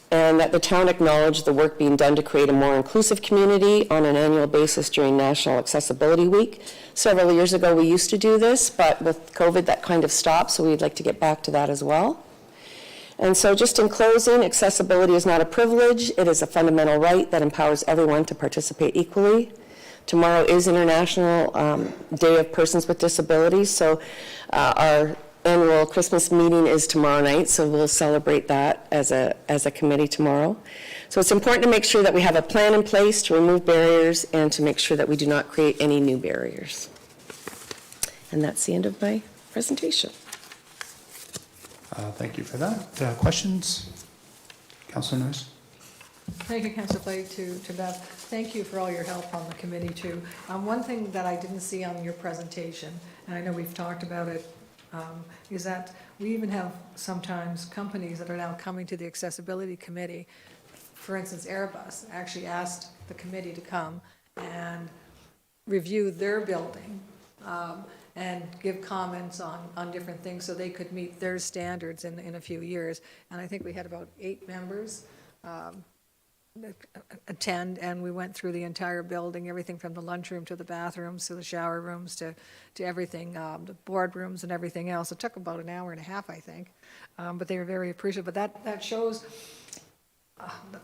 And that the town acknowledge the work being done to create a more inclusive community on an annual basis during National Accessibility Week. Several years ago we used to do this, but with COVID that kind of stopped, so we'd like to get back to that as well. And so just in closing, accessibility is not a privilege, it is a fundamental right that empowers everyone to participate equally. Tomorrow is International Day of Persons with Disabilities, so our annual Christmas meeting is tomorrow night, so we'll celebrate that as a committee tomorrow. So it's important to make sure that we have a plan in place to remove barriers and to make sure that we do not create any new barriers. And that's the end of my presentation. Thank you for that. Questions? Councillor Noyes? Thank you, Councillor Flagg, to Beth. Thank you for all your help on the committee, too. One thing that I didn't see on your presentation, and I know we've talked about it, is that we even have sometimes companies that are now coming to the Accessibility Committee. For instance, Airbus actually asked the committee to come and review their building and give comments on different things so they could meet their standards in a few years. And I think we had about 8 members attend, and we went through the entire building, everything from the lunchroom to the bathrooms to the shower rooms to everything, the boardrooms and everything else. It took about an hour and a half, I think, but they were very appreciative. But that shows,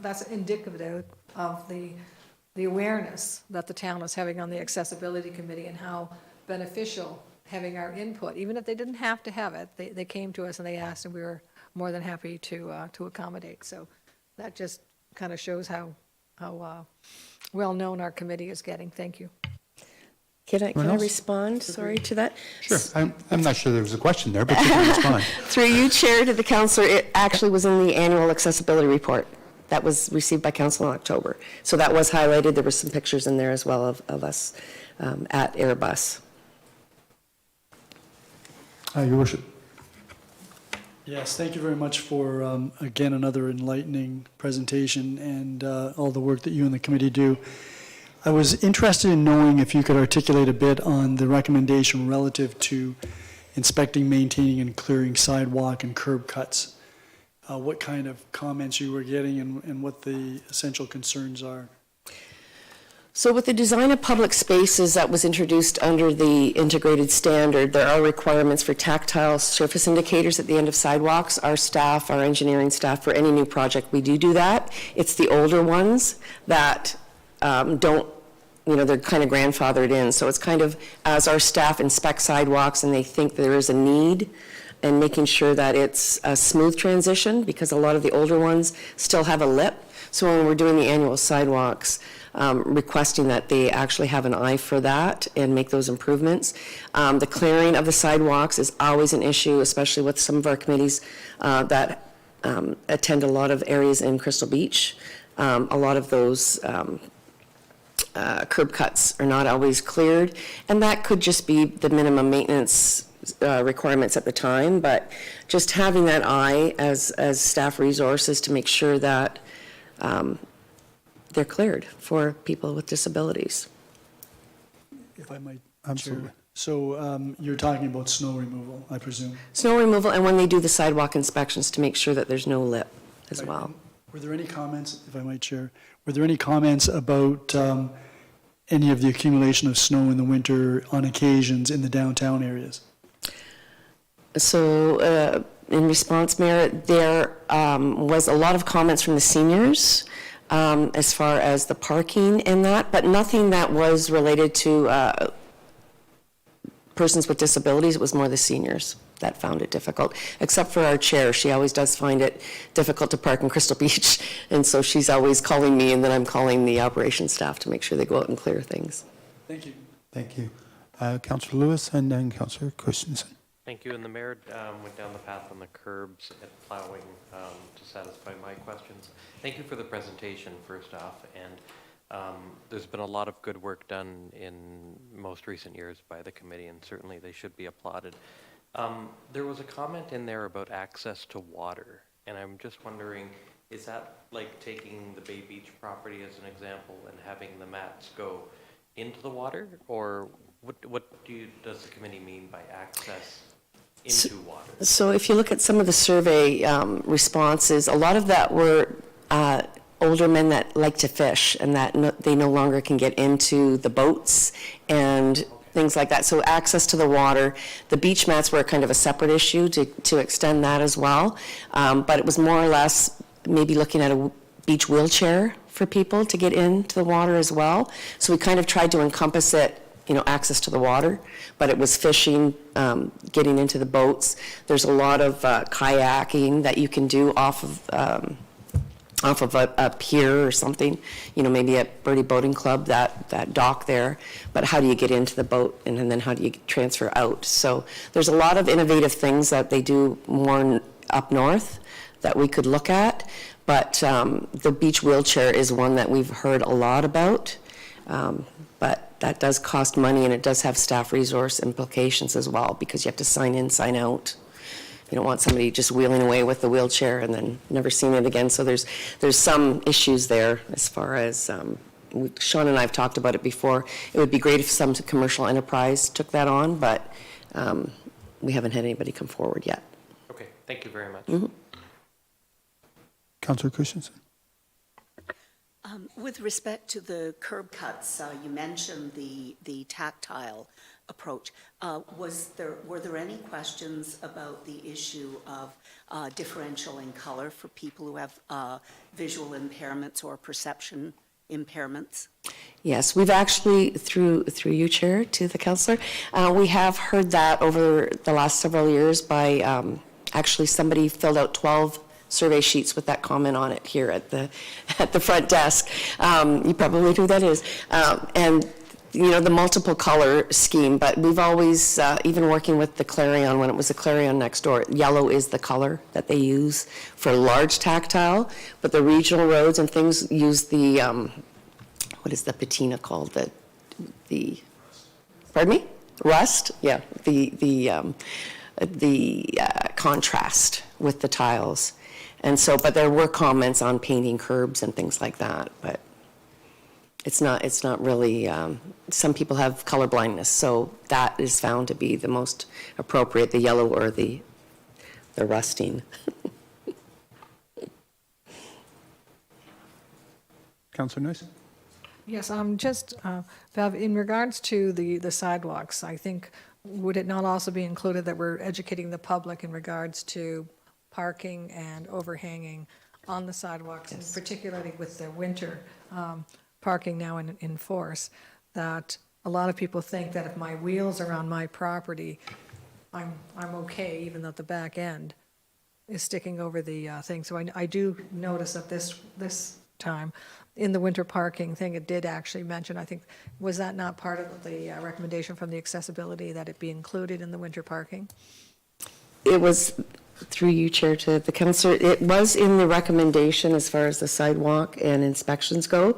that's indicative of the awareness that the town is having on the accessibility committee and how beneficial having our input, even if they didn't have to have it, they came to us and they asked, and we were more than happy to accommodate. So that just kind of shows how well-known our committee is getting. Thank you. Can I else? respond, sorry, to that? Sure. I'm not sure there was a question there, but you can respond. Through you, Chair, to the Councillor, it actually was in the annual accessibility report that was received by Council in October. So that was highlighted. There were some pictures in there as well of us at Airbus. Your Worship. Yes, thank you very much for, again, another enlightening presentation and all the work that you and the committee do. I was interested in knowing if you could articulate a bit on the recommendation relative to inspecting, maintaining, and clearing sidewalk and curb cuts. What kind of comments you were getting and what the essential concerns are. So with the design of public spaces that was introduced under the integrated standard, there are requirements for tactile surface indicators at the end of sidewalks. Our staff, our engineering staff, for any new project, we do that. It's the older ones that don't, they're kind of grandfathered in. So it's kind of, as our staff inspect sidewalks and they think there is a need, and making sure that it's a smooth transition, because a lot of the older ones still have a lip. So when we're doing the annual sidewalks, requesting that they actually have an eye for that and make those improvements. The clearing of the sidewalks is always an issue, especially with some of our committees that attend a lot of areas in Crystal Beach. A lot of those curb cuts are not always cleared, and that could just be the minimum maintenance requirements at the time, but just having that eye as staff resources to make sure that they're cleared for people with disabilities. If I might, Absolutely. Chair. So you're talking about snow removal, I presume? Snow removal, and when they do the sidewalk inspections, to make sure that there's no lip as Right. well. Were there any comments, if I might, Chair, were there any comments about any of the accumulation of snow in the winter on occasions in the downtown areas? So in response, Mayor, there was a lot of comments from the seniors as far as the parking and that, but nothing that was related to persons with disabilities. It was more the seniors that found it difficult, except for our chair. She always does find it difficult to park in Crystal Beach, and so she's always calling me, and then I'm calling the operations staff to make sure they go out and clear things. Thank you. Thank you. Councillor Lewis and then Councillor Christensen. Thank you. And the mayor went down the path on the curbs and plowing to satisfy my questions. Thank you for the presentation, first off. And there's been a lot of good work done in most recent years by the committee, and certainly they should be applauded. There was a comment in there about access to water, and I'm just wondering, is that like taking the Bay Beach property as an example and having the mats go into the water, or what does the committee mean by access into water? So if you look at some of the survey responses, a lot of that were older men that like to fish and that they no longer can get into the boats and things like that. So access to the water. The beach mats were kind of a separate issue to extend that as well. But it was more or less maybe looking at a beach wheelchair for people to get into the water as well. So we kind of tried to encompass it, access to the water, but it was fishing, getting into the boats. There's a lot of kayaking that you can do off of a pier or something, maybe at Birdie Boating Club, that dock there. But how do you get into the boat, and then how do you transfer out? So there's a lot of innovative things that they do more up north that we could look at. But the beach wheelchair is one that we've heard a lot about. But that does cost money, and it does have staff resource implications as well, because you have to sign in, sign out. You don't want somebody just wheeling away with the wheelchair and then never seeing it again. So there's some issues there as far as Sean and I have talked about it before. It would be great if some commercial enterprise took that on, but we haven't had anybody come forward yet. Okay, thank you very much. Councillor Christensen. With respect to the curb cuts, you mentioned the tactile approach. Were there any questions about the issue of differential in color for people who have visual impairments or perception impairments? Yes, we've actually, through you, Chair, to the councillor, we have heard that over the last several years by, actually somebody filled out 12 survey sheets with that comment on it here at the front desk. You probably know who that is. And you know, the multiple color scheme, but we've always, even working with the Clarion, when it was a Clarion next door, yellow is the color that they use for large tactile, but the regional roads and things use the, what is the patina called? Pardon me? Rust? Yeah, the contrast with the tiles. And so, but there were comments on painting curbs and things like that, but it's not really, some people have color blindness, so that is found to be the most appropriate, the yellow or the rusting. Councillor Noyes. Yes, just, Bev, in regards to the sidewalks, I think, would it not also be included that we're educating the public in regards to parking and overhanging on the sidewalks, and particularly with the winter parking now in force, that a lot of people think that if my wheels are on my property, I'm okay, even though the back end is sticking over the thing. So I do notice that this time, in the winter parking thing, it did actually mention, I think, was that not part of the recommendation from the accessibility, that it be included in the winter parking? It was, through you, Chair, to the councillor, it was in the recommendation as far as the sidewalk and inspections go.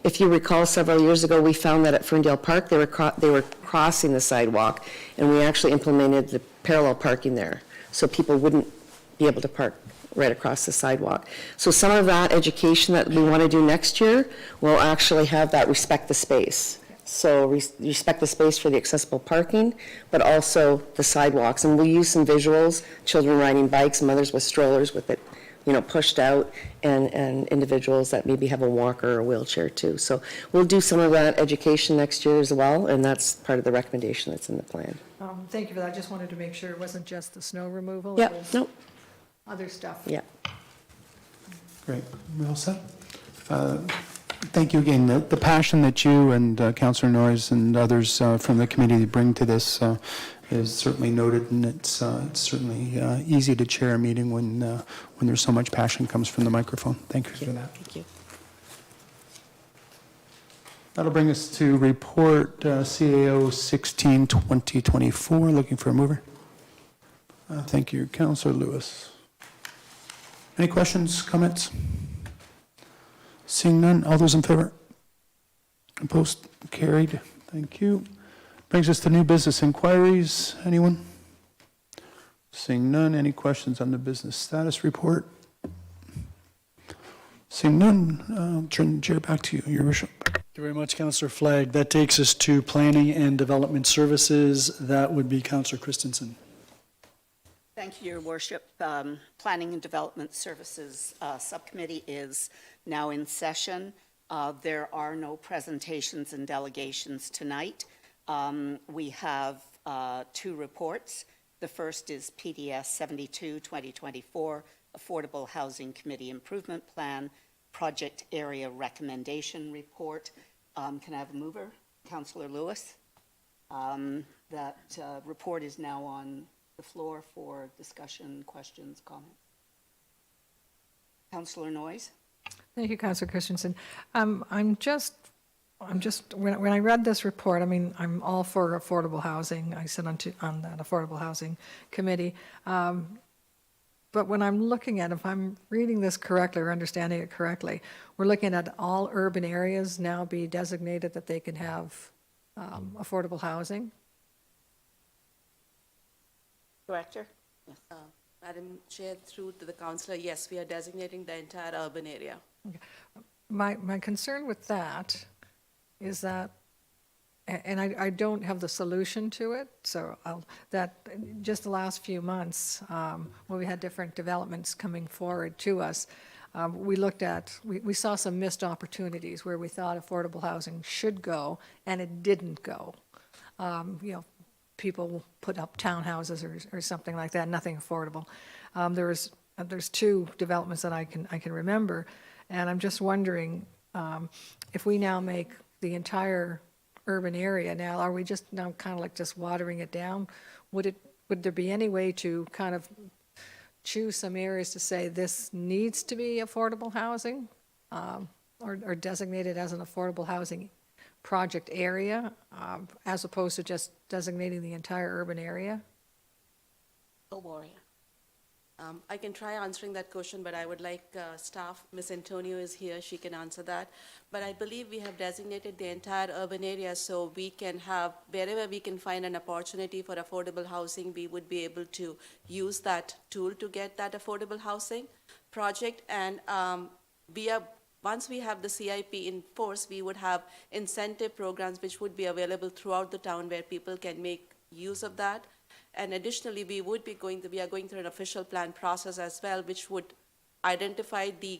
If you recall, several years ago, we found that at Ferndale Park, they were crossing the sidewalk, and we actually implemented the parallel parking there, so people wouldn't be able to park right across the sidewalk. So some of that education that we want to do next year will actually have that respect the space. So respect the space for the accessible parking, but also the sidewalks. And we'll use some visuals, children riding bikes, mothers with strollers with it, you know, pushed out, and individuals that maybe have a walker or a wheelchair too. So we'll do some of that education next year as well, and that's part of the recommendation that's in the plan. Thank you for that. I just wanted to make sure it wasn't just the snow removal. Yeah, It was no, other stuff. yeah. Great. We all set? Thank you again. The passion that you and Councillor Noyes and others from the committee bring to this is certainly noted, and it's certainly easy to chair a meeting when there's so much passion comes from the microphone. Thank you for that. Thank you. That'll bring us to report CAO 16-2024. Looking for a mover. Thank you, Councillor Lewis. Any questions, comments? Seeing none, all those in favor? Opposed? Carried. Thank you. Brings us to new business inquiries. Anyone? Seeing none, any questions on the business status report? Seeing none, I'll turn the chair back to you, Your Worship. Thank you very much, Councillor Flagg. That takes us to Planning and Development Services. That would be Councillor Christensen. Thank you, Your Worship. Planning and Development Services Subcommittee is now in session. There are no presentations and delegations tonight. We have two reports. The first is PDS 72-2024, Affordable Housing Committee Improvement Plan, Project Area Recommendation Report. Can I have a mover? Councillor Lewis. That report is now on the floor for discussion, questions, comments. Councillor Noyes. Thank you, Councillor Christensen. I'm just, when I read this report, I mean, I'm all for affordable housing. I sit on that affordable housing committee. But when I'm looking at, if I'm reading this correctly or understanding it correctly, we're looking at all urban areas now be designated that they can have affordable housing. Director? Yes. Madam Chair, through to the councillor, yes, we are designating the entire urban area. Okay. My concern with that is that, and I don't have the solution to it, so just the last few months, when we had different developments coming forward to us, we saw some missed opportunities where we thought affordable housing should go, and it didn't go. People put up townhouses or something like that, nothing affordable. There's two developments that I can remember, and I'm just wondering if we now make the entire urban area now, are we just now kind of like just watering it down? Would there be any way to kind of choose some areas to say this needs to be affordable housing, or designated as an affordable housing project area, as opposed to just designating the entire urban area? Oh, Warrior. I can try answering that question, but I would like staff, Ms. Antonio is here, she can answer that. But I believe we have designated the entire urban area, so we can have, wherever we can find an opportunity for affordable housing, we would be able to use that tool to get that affordable housing project. And once we have the CIP in force, we would have incentive programs which would be available throughout the town where people can make use of that. And additionally, we are going through an official plan process as well, which would identify the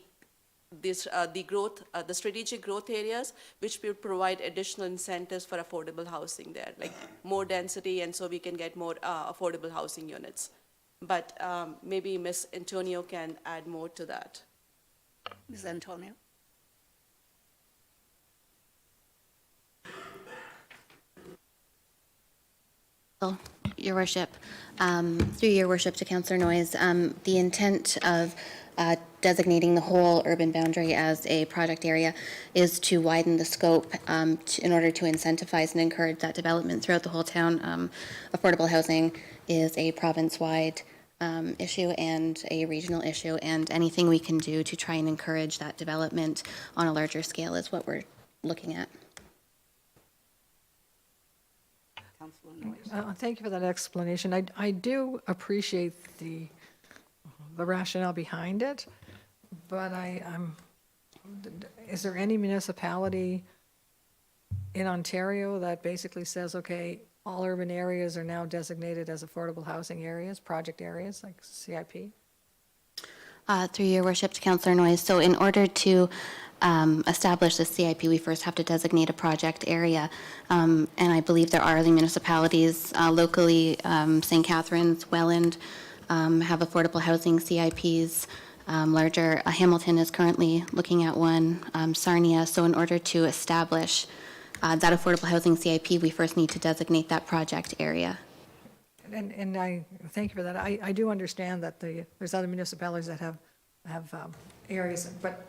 strategic growth areas, which will provide additional incentives for affordable housing there, like more density, and so we can get more affordable housing units. But maybe Ms. Antonio can add more to that. Ms. Antonio? Your Worship, through your worship to Councillor Noyes, the intent of designating the whole urban boundary as a project area is to widen the scope in order to incentivize and encourage that development throughout the whole town. Affordable housing is a province-wide issue and a regional issue, and anything we can do to try and encourage that development on a larger scale is what we're looking at. Thank you for that explanation. I do appreciate the rationale behind it, but is there any municipality in Ontario that basically says, okay, all urban areas are now designated as affordable housing areas, project areas, like CIP? Through your worship to Councillor Noyes, so in order to establish the CIP, we first have to designate a project area. And I believe there are the municipalities locally, St. Catharines, Welland, have affordable housing CIPs. Larger, Hamilton is currently looking at one, Sarnia. So in order to establish that affordable housing CIP, we first need to designate that project area. And I thank you for that. I do understand that there's other municipalities that have areas, but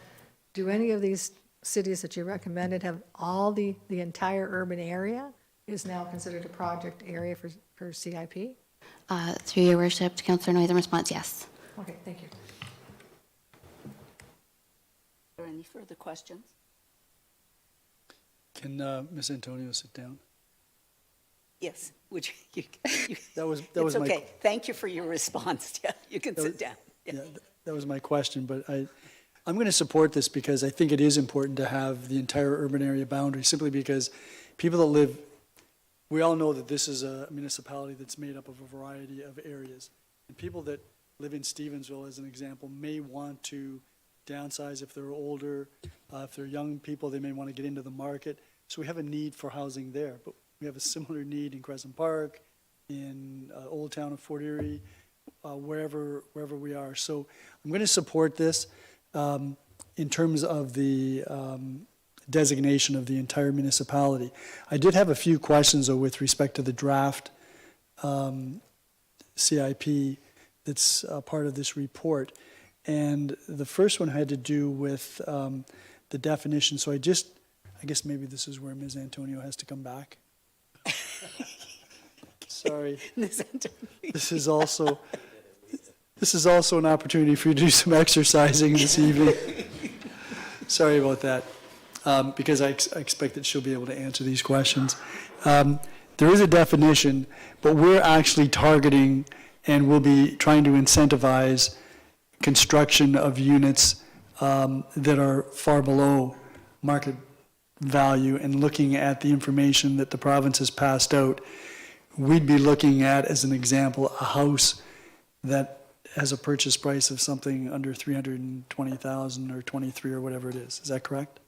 do any of these cities that you recommended have all the entire urban area is now considered a project area for CIP? Through your worship to Councillor Noyes, in response, yes. Okay, thank you. Are there any further questions? Can Ms. Antonio sit down? Yes, would you That was it's my okay. Thank you for your response. Yeah, you can sit down. Yeah, that was my question, but I'm going to support this because I think it is important to have the entire urban area boundary, simply because people that live, we all know that this is a municipality that's made up of a variety of areas. And people that live in Stevensville, as an example, may want to downsize if they're older. If they're young people, they may want to get into the market. So we have a need for housing there, but we have a similar need in Crescent Park, in Old Town of Fort Erie, wherever we are. So I'm going to support this in terms of the designation of the entire municipality. I did have a few questions, though, with respect to the draft CIP that's part of this report. And the first one had to do with the definition. So I guess maybe this is where Ms. Antonio has to come back. Sorry. Ms. Antonio. This is also an opportunity for you to do some exercising this evening. Sorry about that, because I expect that she'll be able to answer these questions. There is a definition, but we're actually targeting and we'll be trying to incentivize construction of units that are far below market value and looking at the information that the province has passed out, we'd be looking at, as an example, a house that has a purchase price of something under 320,000 or 23 or whatever it is. Is that correct?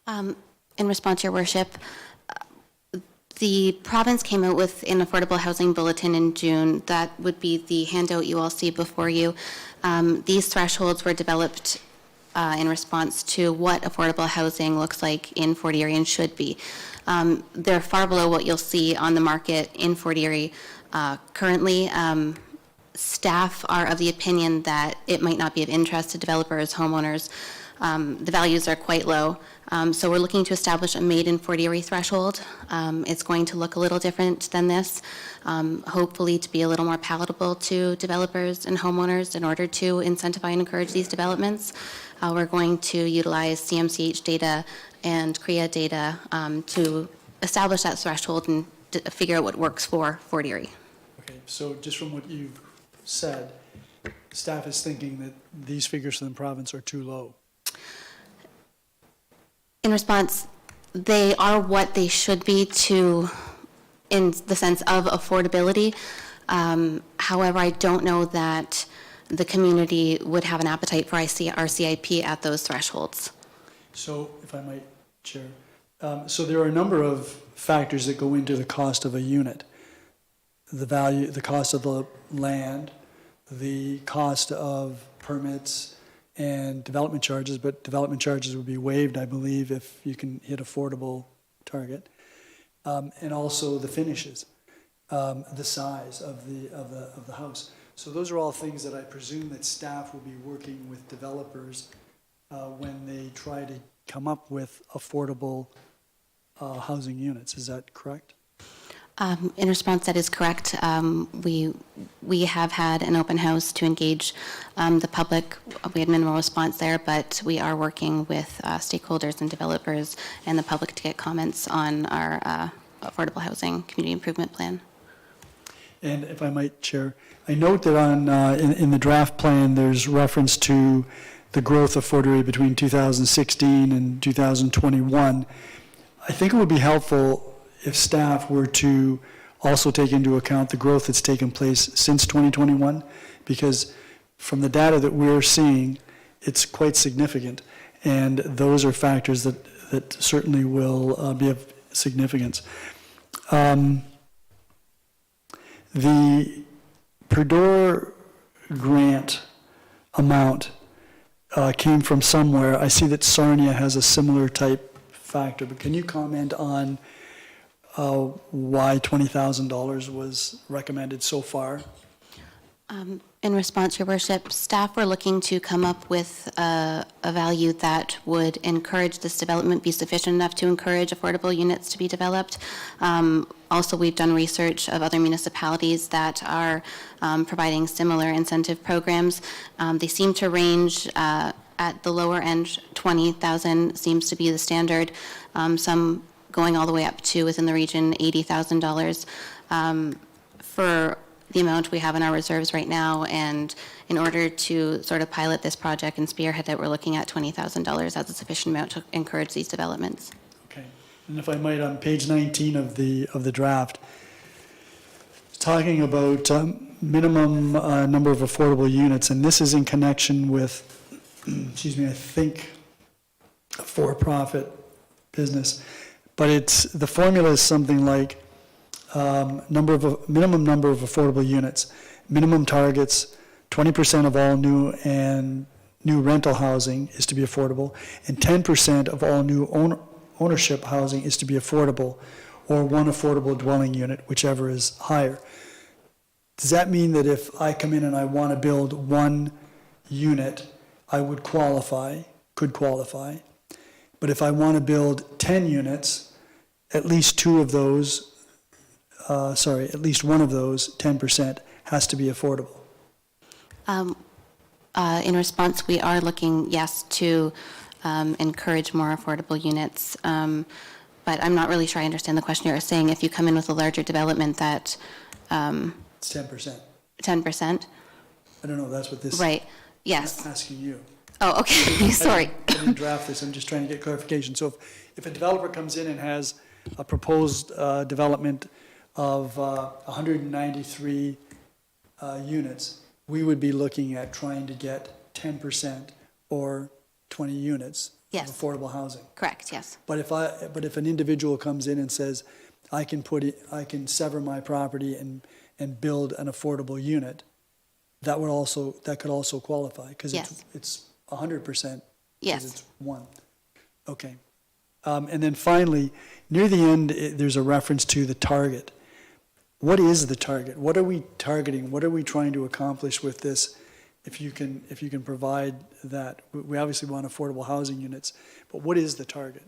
In response, Your Worship, the province came out with an affordable housing bulletin in June. That would be the handout you all see before you. These thresholds were developed in response to what affordable housing looks like in Fort Erie and should be. They're far below what you'll see on the market in Fort Erie currently. Staff are of the opinion that it might not be of interest to developers, homeowners. The values are quite low. So we're looking to establish a made in Fort Erie threshold. It's going to look a little different than this, hopefully to be a little more palatable to developers and homeowners in order to incentivize and encourage these developments. We're going to utilize CMCH data and CREA data to establish that threshold and figure out what works for Fort Erie. Okay, so just from what you've said, staff is thinking that these figures for the province are too low. In response, they are what they should be in the sense of affordability. However, I don't know that the community would have an appetite for our CIP at those thresholds. So, if I might, Chair, so there are a number of factors that go into the cost of a unit. The value, the cost of the land, the cost of permits, and development charges, but development charges would be waived, I believe, if you can hit affordable target. And also the finishes, the size of the house. So those are all things that I presume that staff will be working with developers when they try to come up with affordable housing units. Is that correct? In response, that is correct. We have had an open house to engage the public. We had minimal response there, but we are working with stakeholders and developers and the public to get comments on our affordable housing community improvement plan. And if I might, Chair, I note that on in the draft plan, there's reference to the growth of Fort Erie between 2016 and 2021. I think it would be helpful if staff were to also take into account the growth that's taken place since 2021, because from the data that we're seeing, it's quite significant. And those are factors that certainly will be of significance. The per door grant amount came from somewhere. I see that Sarnia has a similar type factor, but can you comment on why $20,000 was recommended so far? In response, Your Worship, staff were looking to come up with a value that would encourage this development, be sufficient enough to encourage affordable units to be developed. Also, we've done research of other municipalities that are providing similar incentive programs. They seem to range at the lower end. 20,000 seems to be the standard. Some going all the way up to, within the region, $80,000 for the amount we have in our reserves right now. And in order to sort of pilot this project and spearhead it, we're looking at $20,000 as a sufficient amount to encourage these developments. Okay, and if I might, on page 19 of the draft, talking about minimum number of affordable units, and this is in connection with, excuse me, I think a for-profit business. But the formula is something like minimum number of affordable units, minimum targets, 20% of all new rental housing is to be affordable, and 10% of all new ownership housing is to be affordable, or one affordable dwelling unit, whichever is higher. Does that mean that if I come in and I want to build one unit, I could qualify? But if I want to build 10 units, at least one of those, 10%, has to be affordable. In response, we are looking, yes, to encourage more affordable units. But I'm not really sure I understand the question. You're saying if you come in with a larger development that... It's 10%. 10%? I don't know, that's what this right. Yes. is asking you. Oh, okay, sorry. I didn't draft this, I'm just trying to get clarification. So if a developer comes in and has a proposed development of 193 units, we would be looking at trying to get 10% or 20 units of Yes. affordable housing. Correct, yes. But if an individual comes in and says, I can sever my property and build an affordable unit, that could also qualify, because Yes. it's 100%. Yes. Because it's one. Okay. And then finally, near the end, there's a reference to the target. What is the target? What are we targeting? What are we trying to accomplish with this? If you can provide that. We obviously want affordable housing units, but what is the target?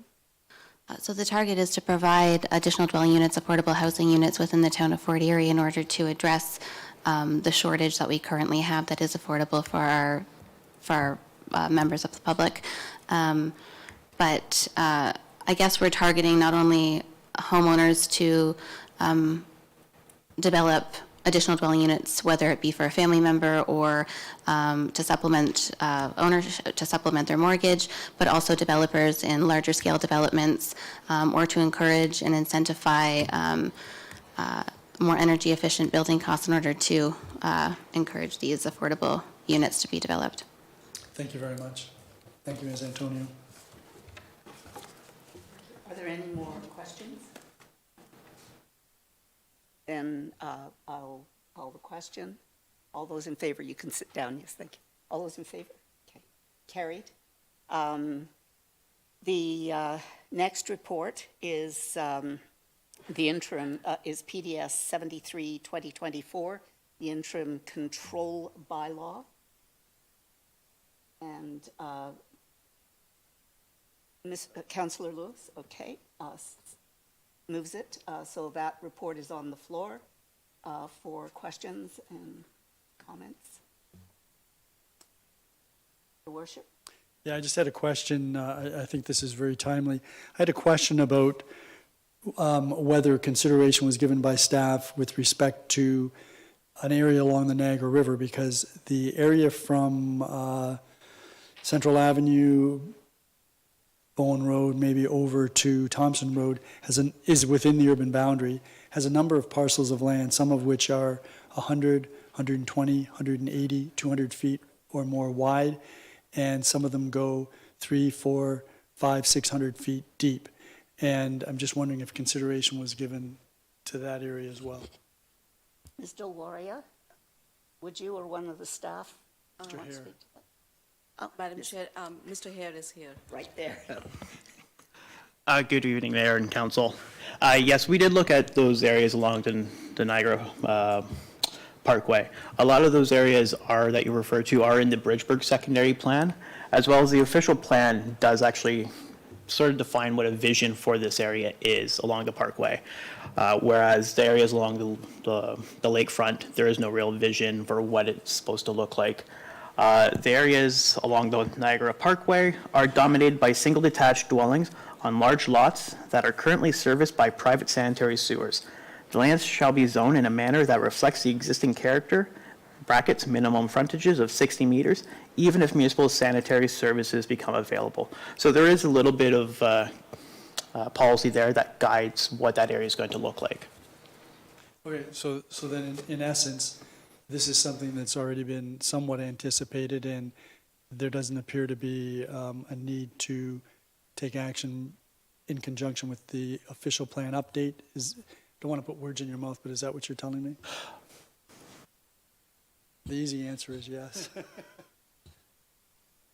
So the target is to provide additional dwelling units, affordable housing units within the town of Fort Erie in order to address the shortage that we currently have that is affordable for our members of the public. But I guess we're targeting not only homeowners to develop additional dwelling units, whether it be for a family member or to supplement ownership, to supplement their mortgage, but also developers in larger scale developments, or to encourage and incentivize more energy efficient building costs in order to encourage these affordable units to be developed. Thank you very much. Thank you, Ms. Antonio. Are there any more questions? Then I'll call the question. All those in favor, you can sit down. Yes, thank you. All those in favor? Okay, carried. The next report is the interim, is PDS 73-2024, the interim control bylaw. And Councillor Lewis, okay, moves it. So that report is on the floor for questions and comments. Your Worship? Yeah, I just had a question. I think this is very timely. I had a question about whether consideration was given by staff with respect to an area along the Niagara River, because the area from Central Avenue, Bowen Road, maybe over to Thompson Road, is within the urban boundary, has a number of parcels of land, some of which are 100, 120, 180, 200 feet or more wide, and some of them go 3, 4, 5, 600 feet deep. And I'm just wondering if consideration was given to that area as well. Ms. Deloria, would you or one of the staff want to speak to that? Madam Chair, Mr. Hare is here. Right there. Good evening, Mayor and Council. Yes, we did look at those areas along the Niagara Parkway. A lot of those areas that you refer to are in the Bridgeburg secondary plan, as well as the official plan does actually sort of define what a vision for this area is along the Parkway. Whereas the areas along the lakefront, there is no real vision for what it's supposed to look like. The areas along the Niagara Parkway are dominated by single detached dwellings on large lots that are currently serviced by private sanitary sewers. The lands shall be zoned in a manner that reflects the existing character, brackets minimum frontages of 60 meters, even if municipal sanitary services become available. So there is a little bit of policy there that guides what that area is going to look like. Okay, so then in essence, this is something that's already been somewhat anticipated, and there doesn't appear to be a need to take action in conjunction with the official plan update. Don't want to put words in your mouth, but is that what you're telling me? The easy answer is yes.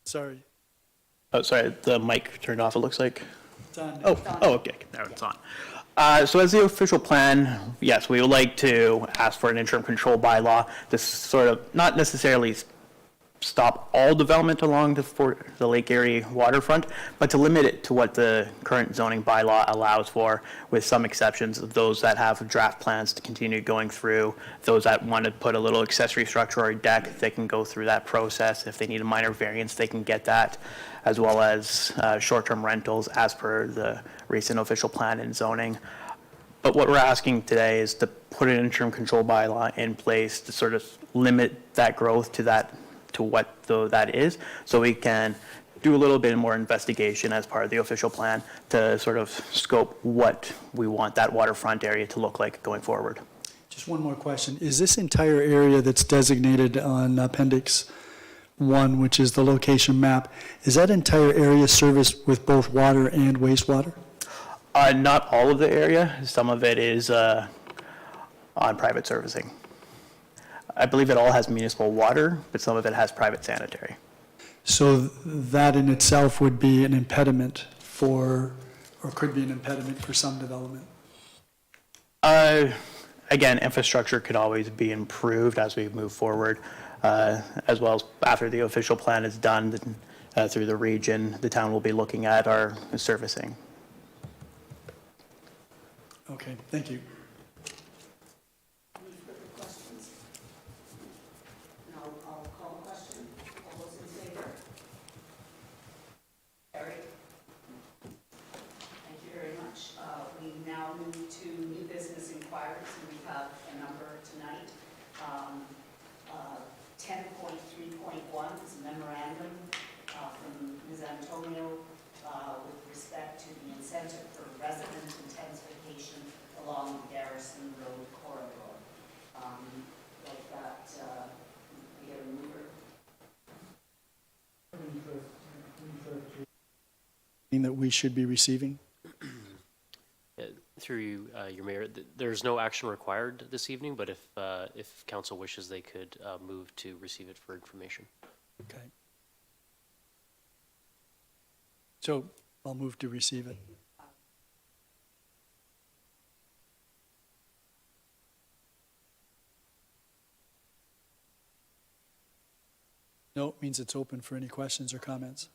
Sorry. Oh, sorry, the mic turned off, it looks like. It's on. Oh, okay, now it's on. So as the official plan, yes, we would like to ask for an interim control bylaw to sort of not necessarily stop all development along the Lake Erie waterfront, but to limit it to what the current zoning bylaw allows for, with some exceptions of those that have draft plans to continue going through. Those that want to put a little accessory structure or a deck, they can go through that process. If they need a minor variance, they can get that, as well as short-term rentals as per the recent official plan and zoning. But what we're asking today is to put an interim control bylaw in place to sort of limit that growth to that to what that is, so we can do a little bit more investigation as part of the official plan to sort of scope what we want that waterfront area to look like going forward. Just one more question. Is this entire area that's designated on Appendix 1, which is the location map, is that entire area serviced with both water and wastewater? Not all of the area. Some of it is on private servicing. I believe it all has municipal water, but some of it has private sanitary. So that in itself would be an impediment for, or could be an impediment for some development? Again, infrastructure could always be improved as we move forward, as well as after the official plan is done through the region, the town will be looking at our servicing. Okay, thank you. I'll call the question. All those in favor? Carried. Thank you very much. We now move to new business inquiries, and we have a number tonight. 10.3.1 is a memorandum from Ms. Antonio with respect to the incentive for resident intensification along the Garrison Road corridor. Like that, we get a mover. That we should be receiving? Through you, your mayor, there's no action required this evening, but if council wishes, they could move to receive it for information. Okay. So I'll move to receive it. No, it means it's open for any questions or comments.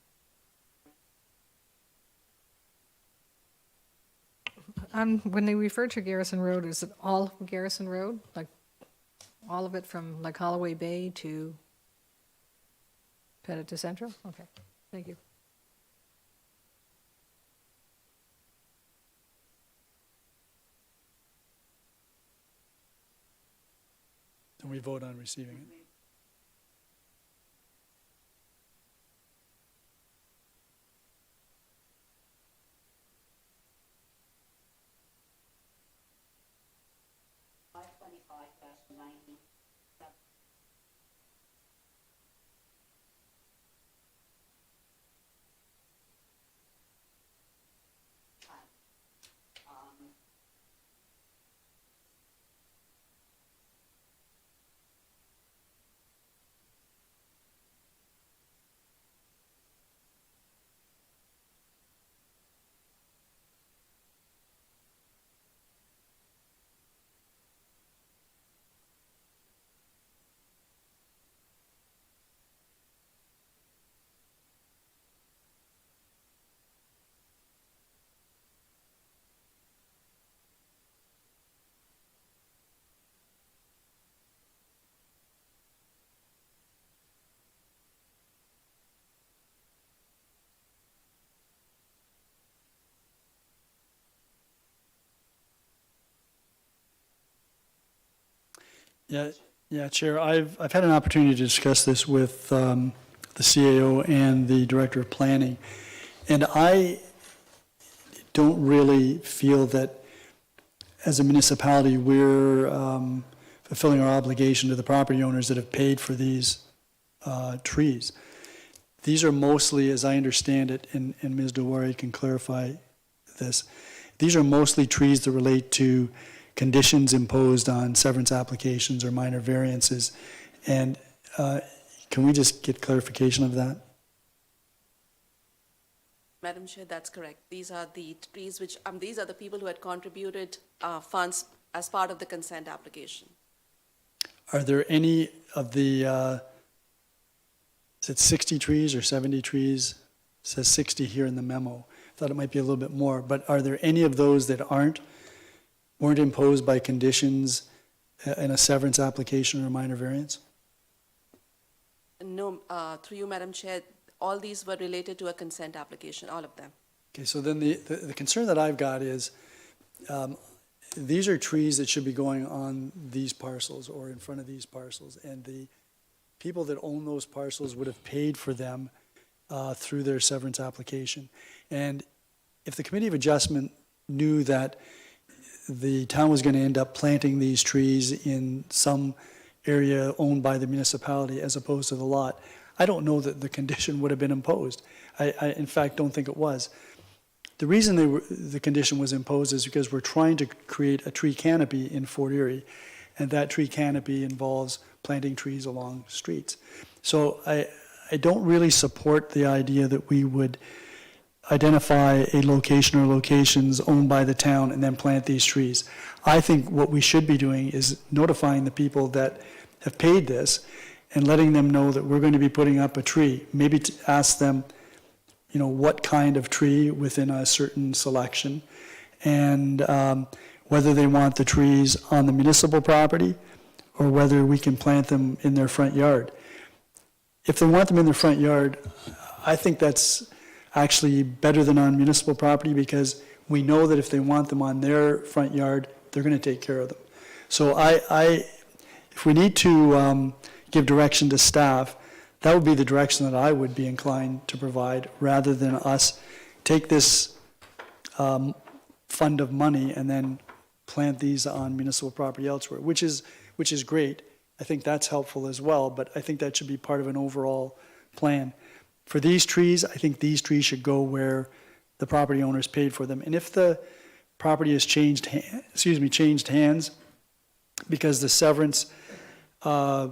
When they refer to Garrison Road, is it all of Garrison Road? Like, all of it from like Holloway Bay to Pettit to Central? Okay, thank you. And we vote on receiving it. Yeah, Chair, I've had an opportunity to discuss this with the CAO and the Director of Planning, and I don't really feel that as a municipality we're fulfilling our obligation to the property owners that have paid for these trees. These are mostly, as I understand it, and Ms. Dewari can clarify this, these are mostly trees that relate to conditions imposed on severance applications or minor variances. And can we just get clarification of that? Madam Chair, that's correct. These are the trees which, these are the people who had contributed funds as part of the consent application. Are there any of the, is it 60 trees or 70 trees? It says 60 here in the memo. I thought it might be a little bit more, but are there any of those that weren't imposed by conditions in a severance application or minor variance? No, through you, Madam Chair, all these were related to a consent application, all of them. Okay, so then the concern that I've got is these are trees that should be going on these parcels or in front of these parcels, and people that own those parcels would have paid for them through their severance application. And if the Committee of Adjustment knew that the town was going to end up planting these trees in some area owned by the municipality as opposed to the lot, I don't know that the condition would have been imposed. I in fact, don't think it was. The reason the condition was imposed is because we're trying to create a tree canopy in Fort Erie, and that tree canopy involves planting trees along streets. So I don't really support the idea that we would identify a location or locations owned by the town and then plant these trees. I think what we should be doing is notifying the people that have paid this and letting them know that we're going to be putting up a tree. Maybe to ask them, you know, what kind of tree within a certain selection, and whether they want the trees on the municipal property or whether we can plant them in their front yard. If they want them in their front yard, I think that's actually better than on municipal property, because we know that if they want them on their front yard, they're going to take care of them. So if we need to give direction to staff, that would be the direction that I would be inclined to provide, rather than us take this fund of money and then plant these on municipal property elsewhere, which is great. I think that's helpful as well, but I think that should be part of an overall plan. For these trees, I think these trees should go where the property owners paid for them. And if the property has changed hands, because the severance, the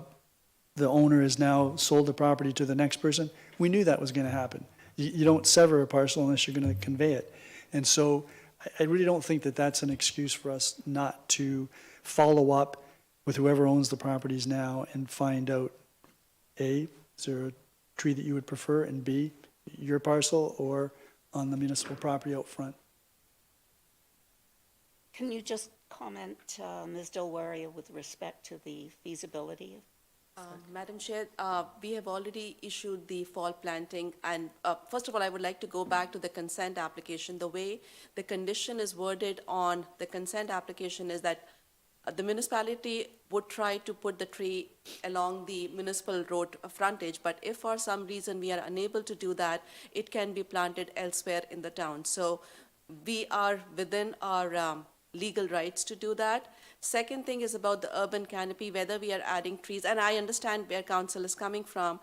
owner has now sold the property to the next person, we knew that was going to happen. You don't sever a parcel unless you're going to convey it. And so I really don't think that that's an excuse for us not to follow up with whoever owns the properties now and find out, A, is there a tree that you would prefer, and B, your parcel or on the municipal property out front. Can you just comment, Ms. Dilwaria, with respect to the feasibility? Madam Chair, we have already issued the fall planting, and first of all, I would like to go back to the consent application. The way the condition is worded on the consent application is that the municipality would try to put the tree along the municipal road frontage, but if for some reason we are unable to do that, it can be planted elsewhere in the town. So we are within our legal rights to do that. Second thing is about the urban canopy, whether we are adding trees, and I understand where council is coming from.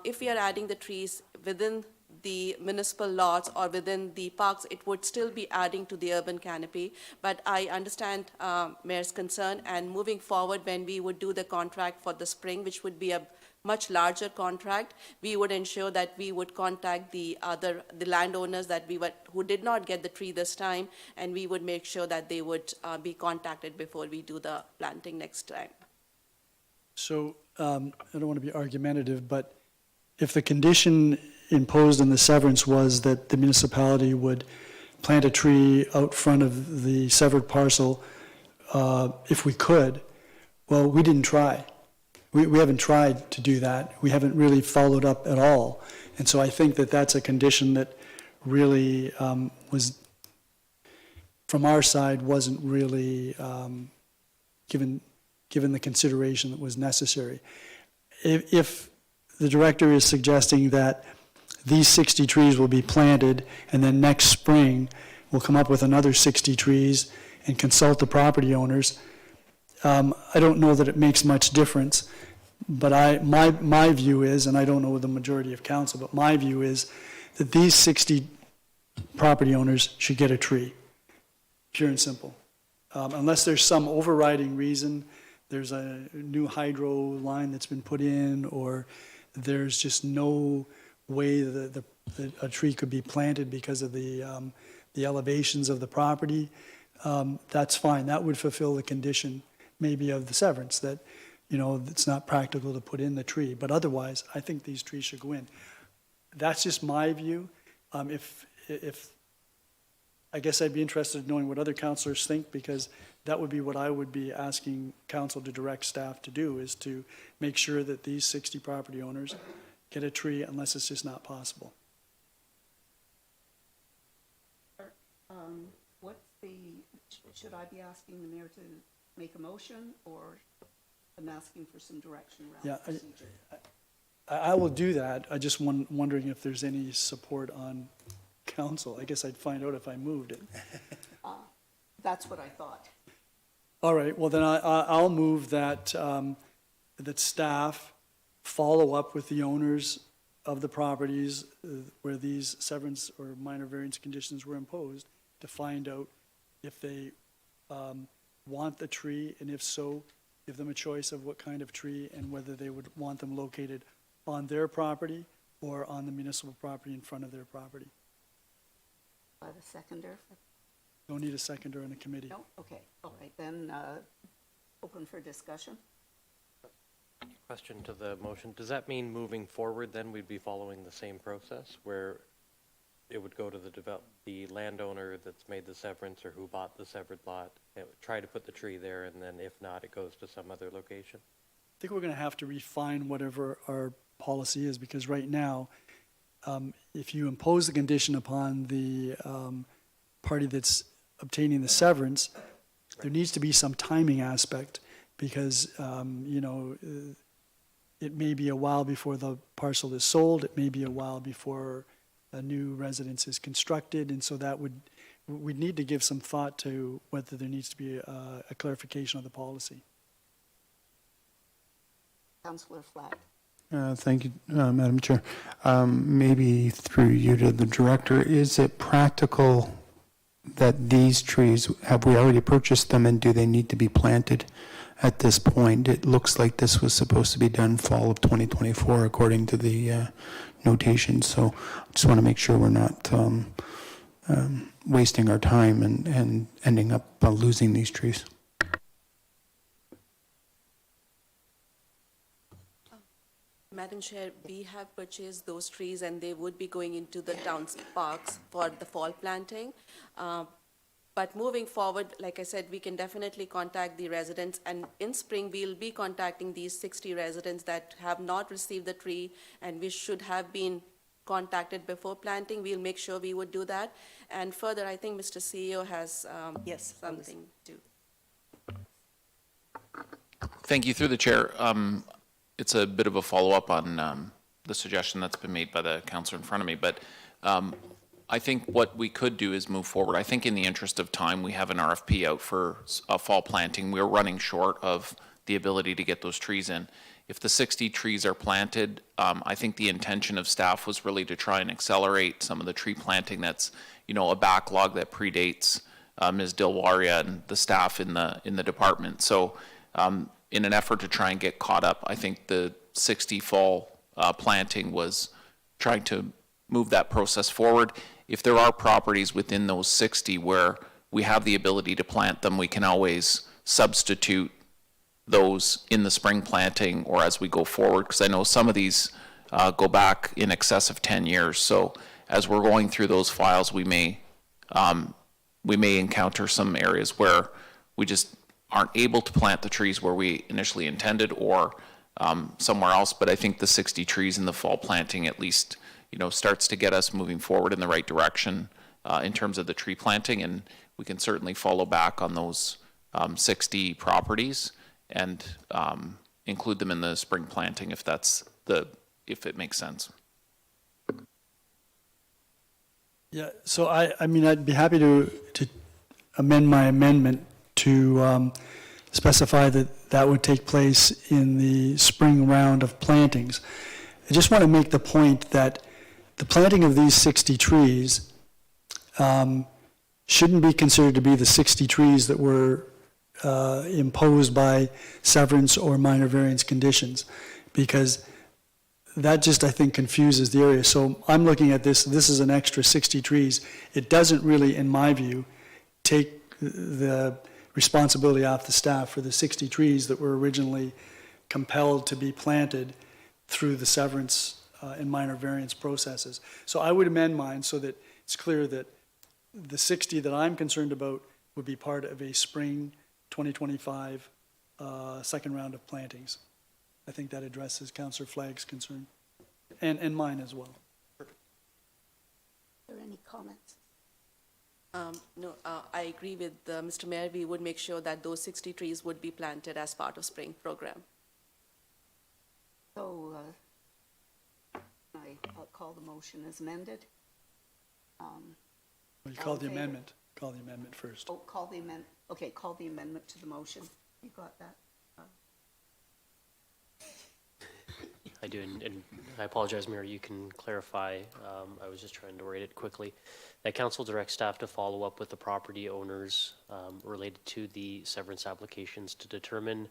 If we are adding the trees within the municipal lots or within the parks, it would still be adding to the urban canopy. But I understand Mayor's concern, and moving forward, when we would do the contract for the spring, which would be a much larger contract, we would ensure that we would contact the landowners who did not get the tree this time, and we would make sure that they would be contacted before we do the planting next time. So I don't want to be argumentative, but if the condition imposed in the severance was that the municipality would plant a tree out front of the severed parcel, if we could, well, we didn't try. We haven't tried to do that. We haven't really followed up at all. And so I think that that's a condition that really was, from our side, wasn't really given the consideration that was necessary. If the director is suggesting that these 60 trees will be planted, and then next spring we'll come up with another 60 trees and consult the property owners, I don't know that it makes much difference, but my view is, and I don't know the majority of council, but my view is that these 60 property owners should get a tree, pure and simple. Unless there's some overriding reason, there's a new hydro line that's been put in, or there's just no way that a tree could be planted because of the elevations of the property, that's fine. That would fulfill the condition maybe of the severance, that, you know, it's not practical to put in the tree. But otherwise, I think these trees should go in. That's just my view. If I guess I'd be interested in knowing what other councillors think, because that would be what I would be asking council to direct staff to do, is to make sure that these 60 property owners get a tree unless it's just not possible. Should I be asking the mayor to make a motion, or? I'm asking for some direction around Yeah, the procedure. I will do that. I just wondering if there's any support on council. I guess I'd find out if I moved it. That's what I thought. All right, well then I'll move that, that staff follow up with the owners of the properties where these severance or minor variance conditions were imposed to find out if they want the tree, and if so, give them a choice of what kind of tree and whether they would want them located on their property or on the municipal property in front of their property. By the seconder? Don't need a seconder in a committee. No? Okay, all right, then, open for discussion. Question to the motion. Does that mean moving forward, then, we'd be following the same process where it would go to the landowner that's made the severance or who bought the severed lot, and try to put the tree there, and then if not, it goes to some other location? I think we're going to have to refine whatever our policy is, because right now, if you impose the condition upon the party that's obtaining the severance, there needs to be some timing aspect, because, it may be a while before the parcel is sold, it may be a while before a new residence is constructed, and so we'd need to give some thought to whether there needs to be a clarification of the policy. Councillor Flagg. Thank you, Madam Chair. Maybe through you to the director, is it practical that these trees, have we already purchased them, and do they need to be planted at this point? It looks like this was supposed to be done fall of 2024 according to the notation, so I just want to make sure we're not wasting our time and ending up losing these trees. Madam Chair, we have purchased those trees and they would be going into the town's parks for the fall planting. But moving forward, like I said, we can definitely contact the residents, and in spring, we'll be contacting these 60 residents that have not received the tree, and we should have been contacted before planting. We'll make sure we would do that. And further, I think Mr. CEO has something to. Thank you. Through the chair, it's a bit of a follow-up on the suggestion that's been made by the councillor in front of me, but I think what we could do is move forward. I think in the interest of time, we have an RFP out for a fall planting. We're running short of the ability to get those trees in. If the 60 trees are planted, I think the intention of staff was really to try and accelerate some of the tree planting that's, a backlog that predates Ms. Dilwaria and the staff in the department. So in an effort to try and get caught up, I think the 60 fall planting was trying to move that process forward. If there are properties within those 60 where we have the ability to plant them, we can always substitute those in the spring planting or as we go forward, because I know some of these go back in excess of 10 years. So as we're going through those files, we may encounter some areas where we just aren't able to plant the trees where we initially intended, or somewhere else. But I think the 60 trees in the fall planting at least starts to get us moving forward in the right direction in terms of the tree planting, and we can certainly follow back on those 60 properties and include them in the spring planting if if it makes sense. Yeah, so I mean, I'd be happy to amend my amendment to specify that would take place in the spring round of plantings. I just want to make the point that the planting of these 60 trees shouldn't be considered to be the 60 trees that were imposed by severance or minor variance conditions, because that just, I think, confuses the area. So I'm looking at this is an extra 60 trees. It doesn't really, in my view, take the responsibility off the staff for the 60 trees that were originally compelled to be planted through the severance and minor variance processes. So I would amend mine so that it's clear that the 60 that I'm concerned about would be part of a spring 2025 second round of plantings. I think that addresses Councillor Flagg's concern, and mine as well. Are there any comments? No, I agree with Mr. Mayor. We would make sure that those 60 trees would be planted as part of spring program. So, I'll call the motion as amended. We call All in the favor? amendment. Call the amendment first. Oh, call the amendment, okay, call the amendment to the motion. You got that? I do, and I apologize, Mayor, you can clarify, I was just trying to write it quickly, that council directs staff to follow up with the property owners related to the severance applications to determine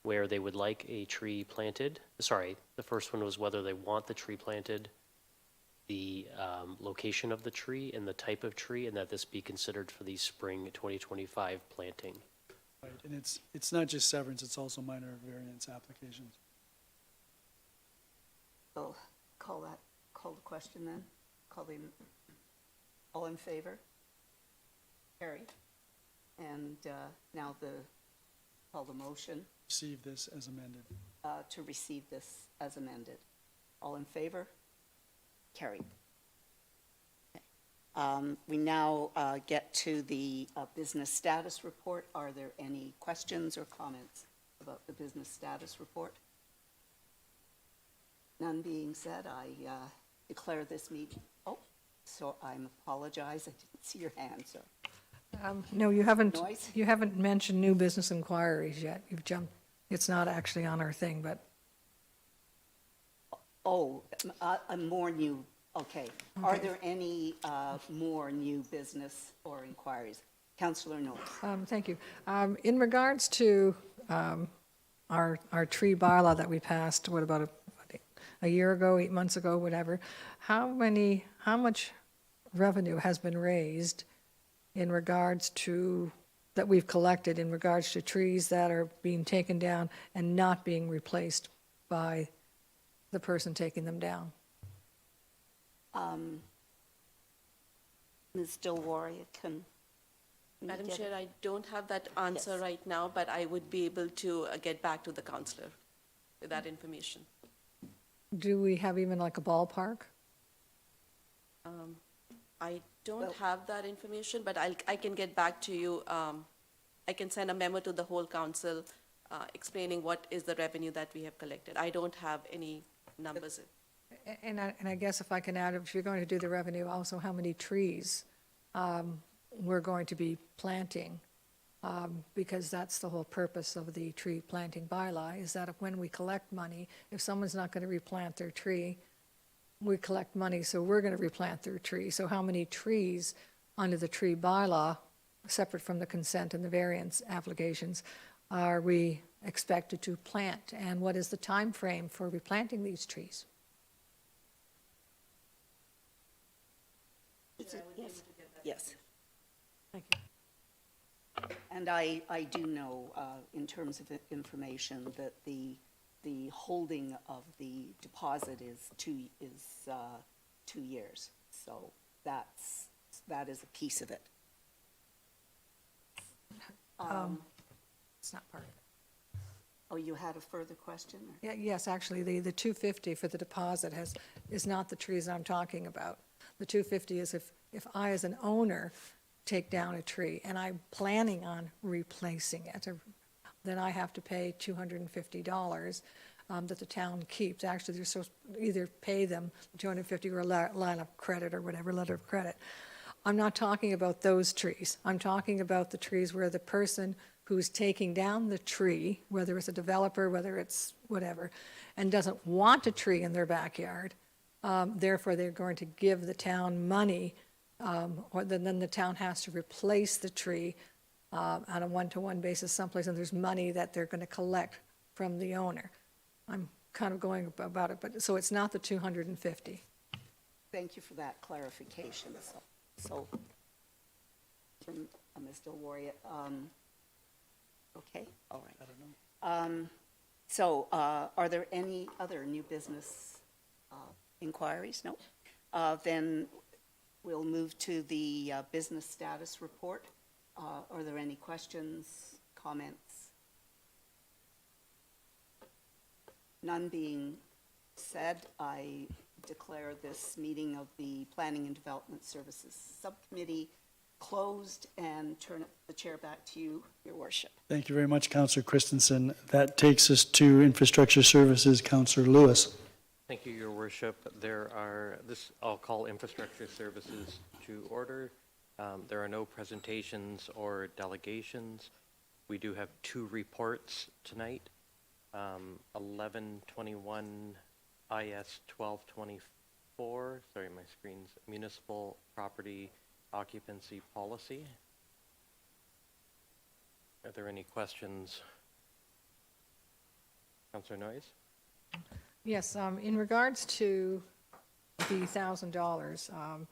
where they would like a tree planted. Sorry, the first one was whether they want the tree planted, the location of the tree and the type of tree, and that this be considered for the spring 2025 planting. Right, and it's not just severance, it's also minor variance applications. So, call the question then? All in favor? Carried. And now call the motion Receive this as amended. to receive this as amended. All in favor? Carried. Okay. We now get to the business status report. Are there any questions or comments about the business status report? None being said, I declare this meeting, so I apologize, I didn't see your hand, so. No, you haven't, Noyes? you haven't mentioned new business inquiries yet. You've jumped, it's not actually on our thing, but, Oh, more new, okay. Are there any more new business or inquiries? Councillor Noyes. thank you. In regards to our tree bylaw that we passed, what about a year ago, 8 months ago, whatever, how much revenue has been raised in regards to, that we've collected in regards to trees that are being taken down and not being replaced by the person taking them down? Ms. Dilwaria can. Madam get- Chair, I don't have that answer Yes. right now, but I would be able to get back to the councillor with that information. Do we have even like a ballpark? I don't Well- have that information, but I can get back to you. I can send a memo to the whole council explaining what is the revenue that we have collected. I don't have any numbers. And I guess if I can add, if you're going to do the revenue, also how many trees we're going to be planting, because that's the whole purpose of the tree planting bylaw, is that if when we collect money, if someone's not going to replant their tree, we collect money, so we're going to replant their tree. So how many trees under the tree bylaw, separate from the consent and the variance applications, are we expected to plant? And what is the time frame for replanting these trees? Yes. Thank you. And I do know, in terms of information, that the holding of the deposit is 2 years. So that is a piece of it. It's not part of it. Oh, you had a further question? Or? Yeah, yes, actually, the 250 for the deposit is not the trees I'm talking about. The 250 is if I, as an owner, take down a tree and I'm planning on replacing it, then I have to pay $250 that the town keeps. Actually, they're supposed to either pay them $250 or a line of credit or whatever, letter of credit. I'm not talking about those trees. I'm talking about the trees where the person who's taking down the tree, whether it's a developer, whether it's whatever, and doesn't want a tree in their backyard, therefore they're going to give the town money, or then the town has to replace the tree on a one-to-one basis someplace, and there's money that they're going to collect from the owner. I'm kind of going about it, but, so it's not the 250. Thank you for that clarification. So from Ms. Dilwaria, okay, all right. I don't know. So are there any other new business inquiries? No? Then we'll move to the business status report. Are there any questions, comments? None being said, I declare this meeting of the Planning and Development Services Subcommittee closed and turn the chair back to you, Your Worship. Thank you very much, Councillor Christensen. That takes us to Infrastructure Services, Councillor Lewis. Thank you, Your Worship. I'll call Infrastructure Services to order. There are no presentations or delegations. We do have 2 reports tonight. 1121 IS 1224, sorry, my screen's Municipal Property Occupancy Policy. Are there any questions? Councillor Noyes? Yes, in regards to the $1,000,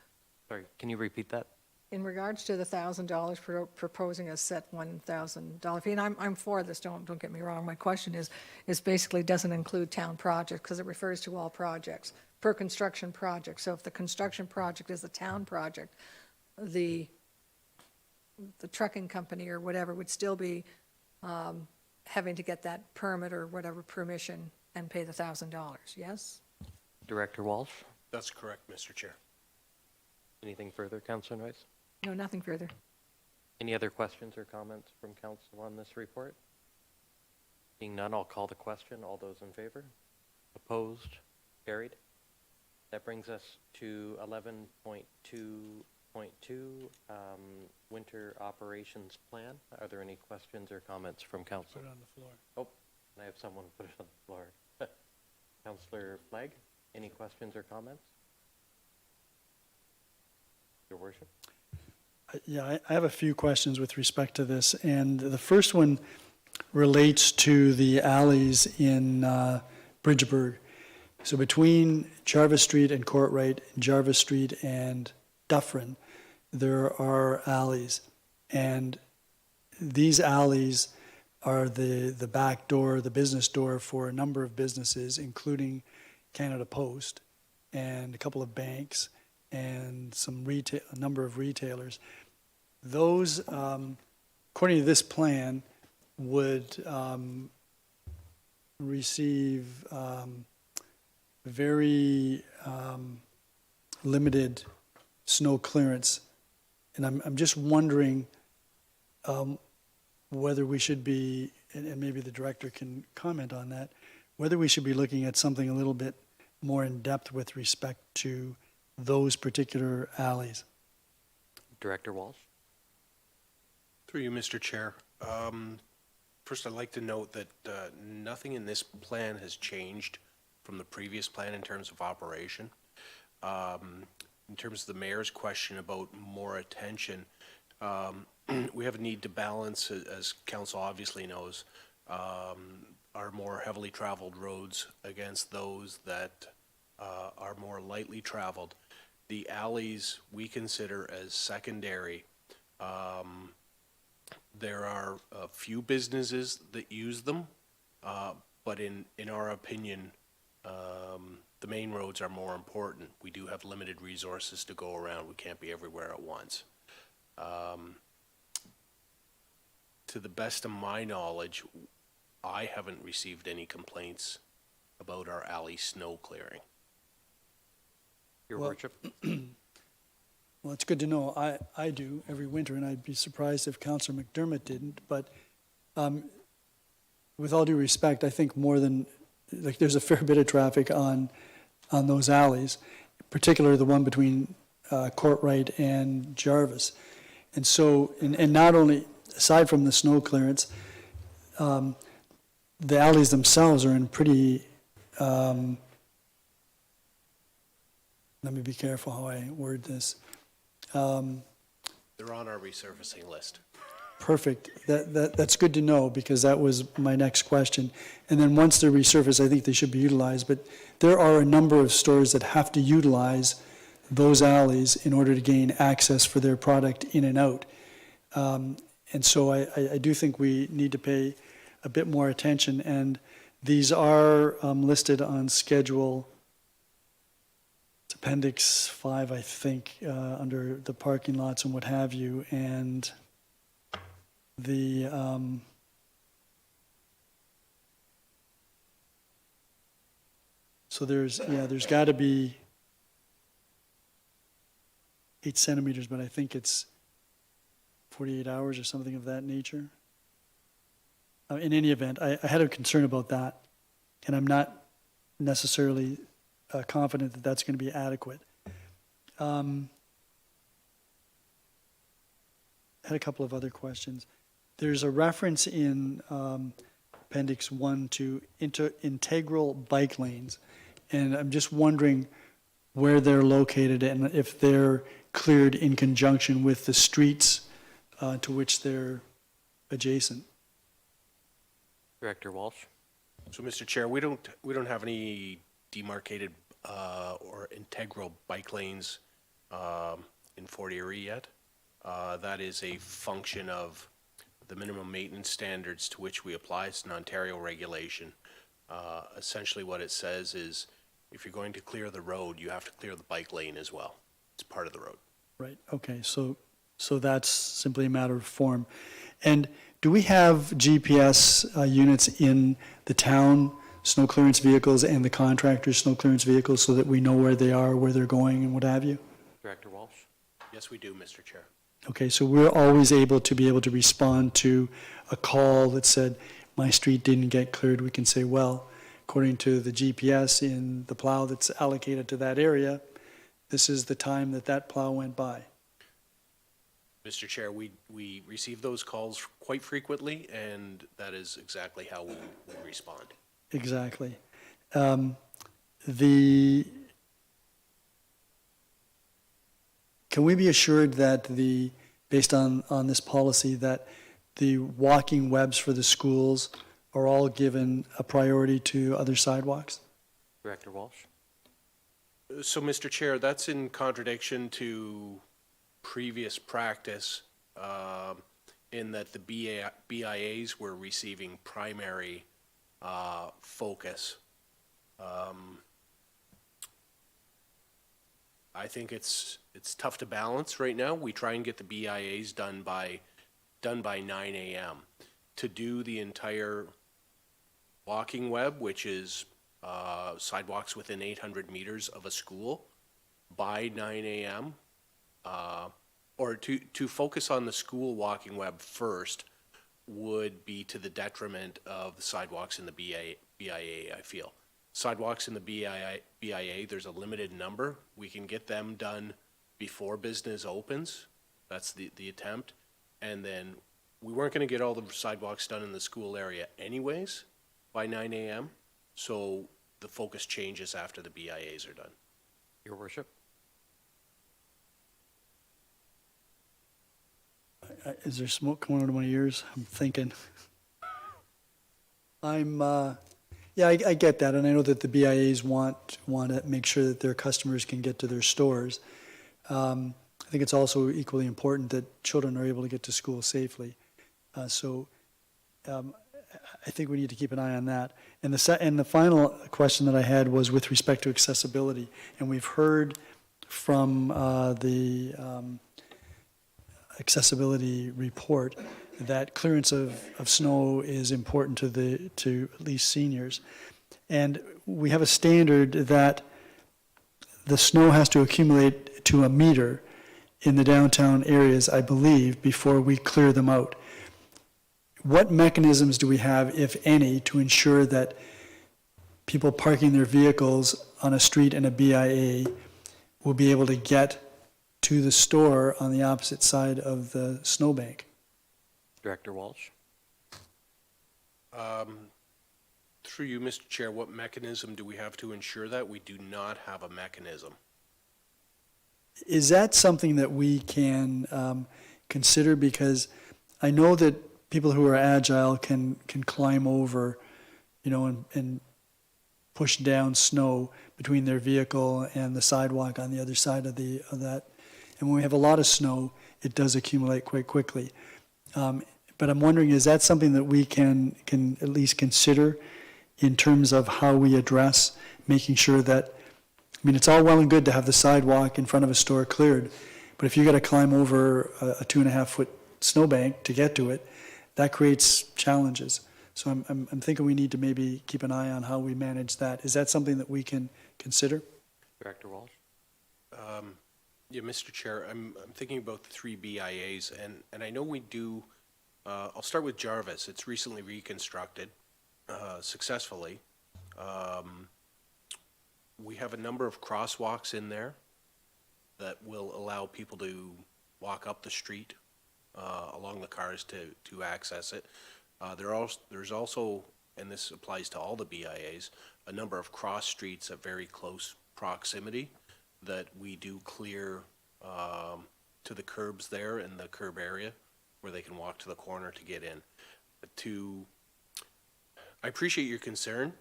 Sorry, can you repeat that? in regards to the $1,000 proposing a set $1,000 fee, and I'm for this, don't get me wrong. My question is basically doesn't include town projects because it refers to all projects, per construction project. So if the construction project is a town project, the trucking company or whatever would still be having to get that permit or whatever permission and pay the $1,000, yes? Director Walsh? That's correct, Mr. Chair. Anything further, Councillor Noyes? No, nothing further. Any other questions or comments from council on this report? Seeing none, I'll call the question. All those in favor? Opposed? Carried. That brings us to 11.2.2, Winter Operations Plan. Are there any questions or comments from council? Put it on the floor. Oh, I have someone put it on the floor. Councillor Flagg, any questions or comments? Your Worship. Yeah, I have a few questions with respect to this, and the first one relates to the alleys in Bridgeburg. So between Jarvis Street and Courtright, Jarvis Street and Dufferin, there are alleys, and these alleys are the back door, the business door for a number of businesses, including Canada Post and a couple of banks and a number of retailers. Those, according to this plan, would receive very limited snow clearance. And I'm just wondering whether we should be, and maybe the director can comment on that, whether we should be looking at something a little bit more in depth with respect to those particular alleys. Director Walsh. Through you, Mr. Chair. First, I'd like to note that nothing in this plan has changed from the previous plan in terms of operation. In terms of the mayor's question about more attention, we have a need to balance, as council obviously knows, our more heavily traveled roads against those that are more lightly traveled. The alleys we consider as secondary. There are a few businesses that use them, but in our opinion, the main roads are more important. We do have limited resources to go around. We can't be everywhere at once. To the best of my knowledge, I haven't received any complaints about our alley snow clearing. Your Well- Worship. Well, it's good to know. I do every winter, and I'd be surprised if Councillor McDermott didn't. But with all due respect, I think more than, like, there's a fair bit of traffic on those alleys, particularly the one between Courtright and Jarvis. And so, and not only, aside from the snow clearance, the alleys themselves are in pretty, let me be careful how I word this. They're on our resurfacing list. Perfect. That's good to know, because that was my next question. And then once they're resurfaced, I think they should be utilized. But there are a number of stores that have to utilize those alleys in order to gain access for their product in and out. And so I do think we need to pay a bit more attention. And these are listed on schedule, it's Appendix 5, I think, under the parking lots and what have you. And the so there's got to be 8 centimeters, but I think it's 48 hours or something of that nature. In any event, I had a concern about that, and I'm not necessarily confident that that's going to be adequate. I had a couple of other questions. There's a reference in Appendix 1 to integral bike lanes, and I'm just wondering where they're located and if they're cleared in conjunction with the streets to which they're adjacent. Director Walsh? So, Mr. Chair, we don't have any demarcated or integral bike lanes in Fort Erie yet. That is a function of the minimum maintenance standards to which we apply. It's an Ontario regulation. Essentially what it says is if you're going to clear the road, you have to clear the bike lane as well. It's part of the road. Right, okay, so that's simply a matter of form. And do we have GPS units in the town snow clearance vehicles and the contractors' snow clearance vehicles so that we know where they are, where they're going, and what have you? Director Walsh? Yes, we do, Mr. Chair. Okay, so we're always able to respond to a call that said, my street didn't get cleared. We can say, well, according to the GPS in the plow that's allocated to that area, this is the time that plow went by. Mr. Chair, we receive those calls quite frequently, and that is exactly how we respond. Exactly. Can we be assured that based on this policy, that the walking webs for the schools are all given a priority to other sidewalks? Director Walsh? So, Mr. Chair, that's in contradiction to previous practice in that the BIAs were receiving primary focus. I think it's tough to balance right now. We try and get the BIAs done by 9 a.m. To do the entire walking web, which is sidewalks within 800 meters of a school, by 9 a.m. Or to focus on the school walking web first would be to the detriment of the sidewalks in the BIA, I feel. Sidewalks in the BIA, there's a limited number. We can get them done before business opens. That's the attempt. And then we weren't going to get all the sidewalks done in the school area anyways by 9 a.m. So the focus changes after the BIAs are done. Your Worship? Is there smoke coming out of my ears? I'm thinking. Yeah, I get that, and I know that the BIAs want to make sure that their customers can get to their stores. I think it's also equally important that children are able to get to school safely. So I think we need to keep an eye on that. And the final question that I had was with respect to accessibility, and we've heard from the accessibility report that clearance of snow is important to at least seniors. And we have a standard that the snow has to accumulate to a meter in the downtown areas, I believe, before we clear them out. What mechanisms do we have, if any, to ensure that people parking their vehicles on a street in a BIA will be able to get to the store on the opposite side of the snowbank? Director Walsh? Through you, Mr. Chair, what mechanism do we have to ensure that? We do not have a mechanism. Is that something that we can consider? Because I know that people who are agile can climb over, and push down snow between their vehicle and the sidewalk on the other side of that. And when we have a lot of snow, it does accumulate quite quickly. But I'm wondering, is that something that we can at least consider in terms of how we address making sure that, it's all well and good to have the sidewalk in front of a store cleared, but if you got to climb over a 2.5-foot snowbank to get to it, that creates challenges. So I'm thinking we need to maybe keep an eye on how we manage that. Is that something that we can consider? Director Walsh? Yeah, Mr. Chair, I'm thinking about the three BIAs, and I know we do, I'll start with Jarvis. It's recently reconstructed successfully. We have a number of crosswalks in there that will allow people to walk up the street along the cars to access it. There's also, and this applies to all the BIAs, a number of cross streets at very close proximity that we do clear to the curbs there in the curb area where they can walk to the corner to get in. I appreciate your concern,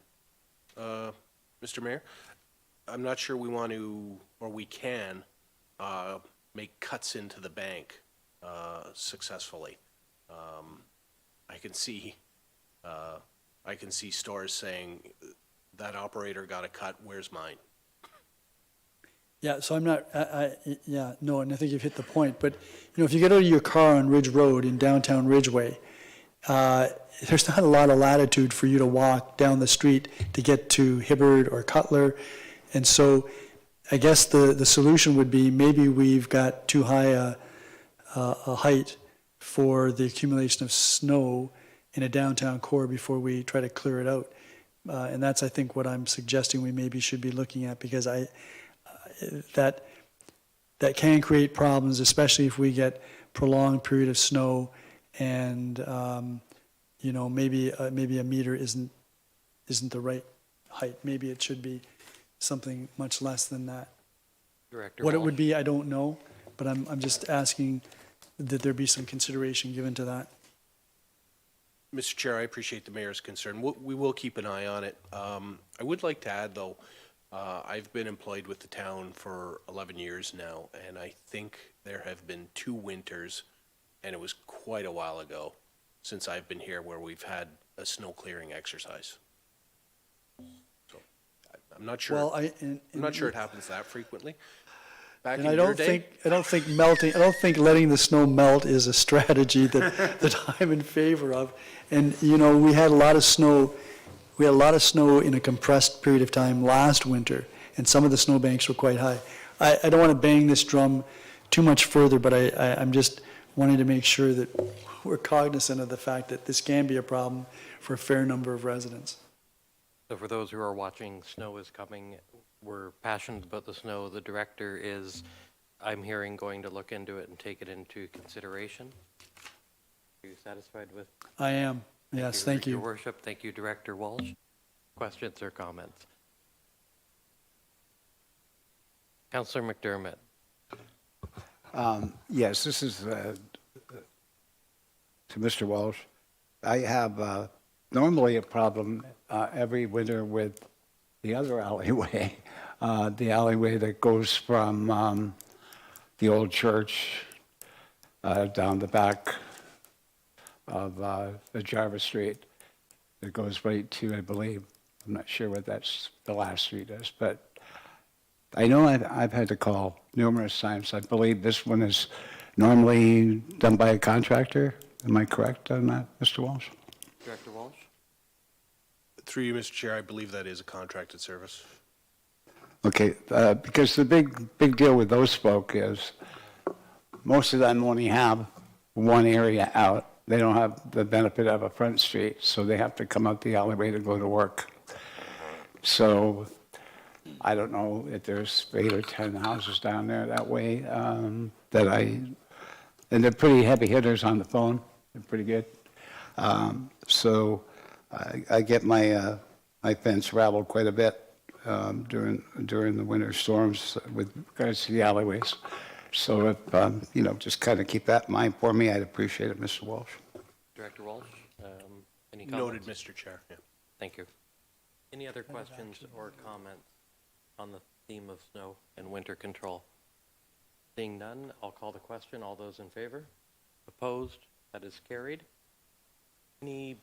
Mr. Mayor. I'm not sure we want to, or we can, make cuts into the bank successfully. I can see stores saying, that operator got a cut, where's mine? Yeah, so I'm not, no, and I think you've hit the point, but, if you get out of your car on Ridge Road in downtown Ridgeway, there's not a lot of latitude for you to walk down the street to get to Hibbard or Cutler, and so I guess the solution would be maybe we've got too high a height for the accumulation of snow in a downtown core before we try to clear it out. And that's, I think, what I'm suggesting we maybe should be looking at, because that can create problems, especially if we get prolonged period of snow and, maybe a meter isn't the right height. Maybe it should be something much less than that. Director What it Walsh. would be, I don't know, but I'm just asking that there be some consideration given to that. Mr. Chair, I appreciate the mayor's concern. We will keep an eye on it. I would like to add, though, I've been employed with the town for 11 years now, and I think there have been 2 winters, and it was quite a while ago since I've been here where we've had a snow clearing exercise. So I'm not sure. Well, I'm not sure it happens that frequently. Back And in I your don't day, think letting the snow melt is a strategy that I'm in favor of. And, we had a lot of snow in a compressed period of time last winter, and some of the snowbanks were quite high. I don't want to bang this drum too much further, but I'm just wanting to make sure that we're cognizant of the fact that this can be a problem for a fair number of residents. So for those who are watching, snow is coming. We're passionate about the snow. The director is, I'm hearing, going to look into it and take it into consideration. Are you satisfied with? I am, yes, thank Your you. worship, thank you, Director Walsh. Questions or comments? Councillor McDermott. Yes, this is to Mr. Walsh. I have normally a problem every winter with the other alleyway, the alleyway that goes from the old church down the back of the Jarvis Street. That goes right to, I believe, I'm not sure what the last street is, but I know I've had to call numerous times. I believe this one is normally done by a contractor. Am I correct on that, Mr. Walsh? Director Walsh? through you, Mr. Chair, I believe that is a contracted service. Okay, because the big deal with those folk is most of them only have one area out. They don't have the benefit of a front street, so they have to come out the alleyway to go to work. So I don't know if there's 8 or 10 houses down there that way and they're pretty heavy hitters on the phone. They're pretty good. So I get my fence rattled quite a bit during the winter storms with regards to the alleyways. So if, just kind of keep that in mind for me, I'd appreciate it, Mr. Walsh. Director Walsh, any comments? Noted, Mr. Chair. Yeah. Thank you. Any other questions or comments on the theme of snow and winter control? Seeing none, I'll call the question. All those in favor? Opposed? That is carried. Any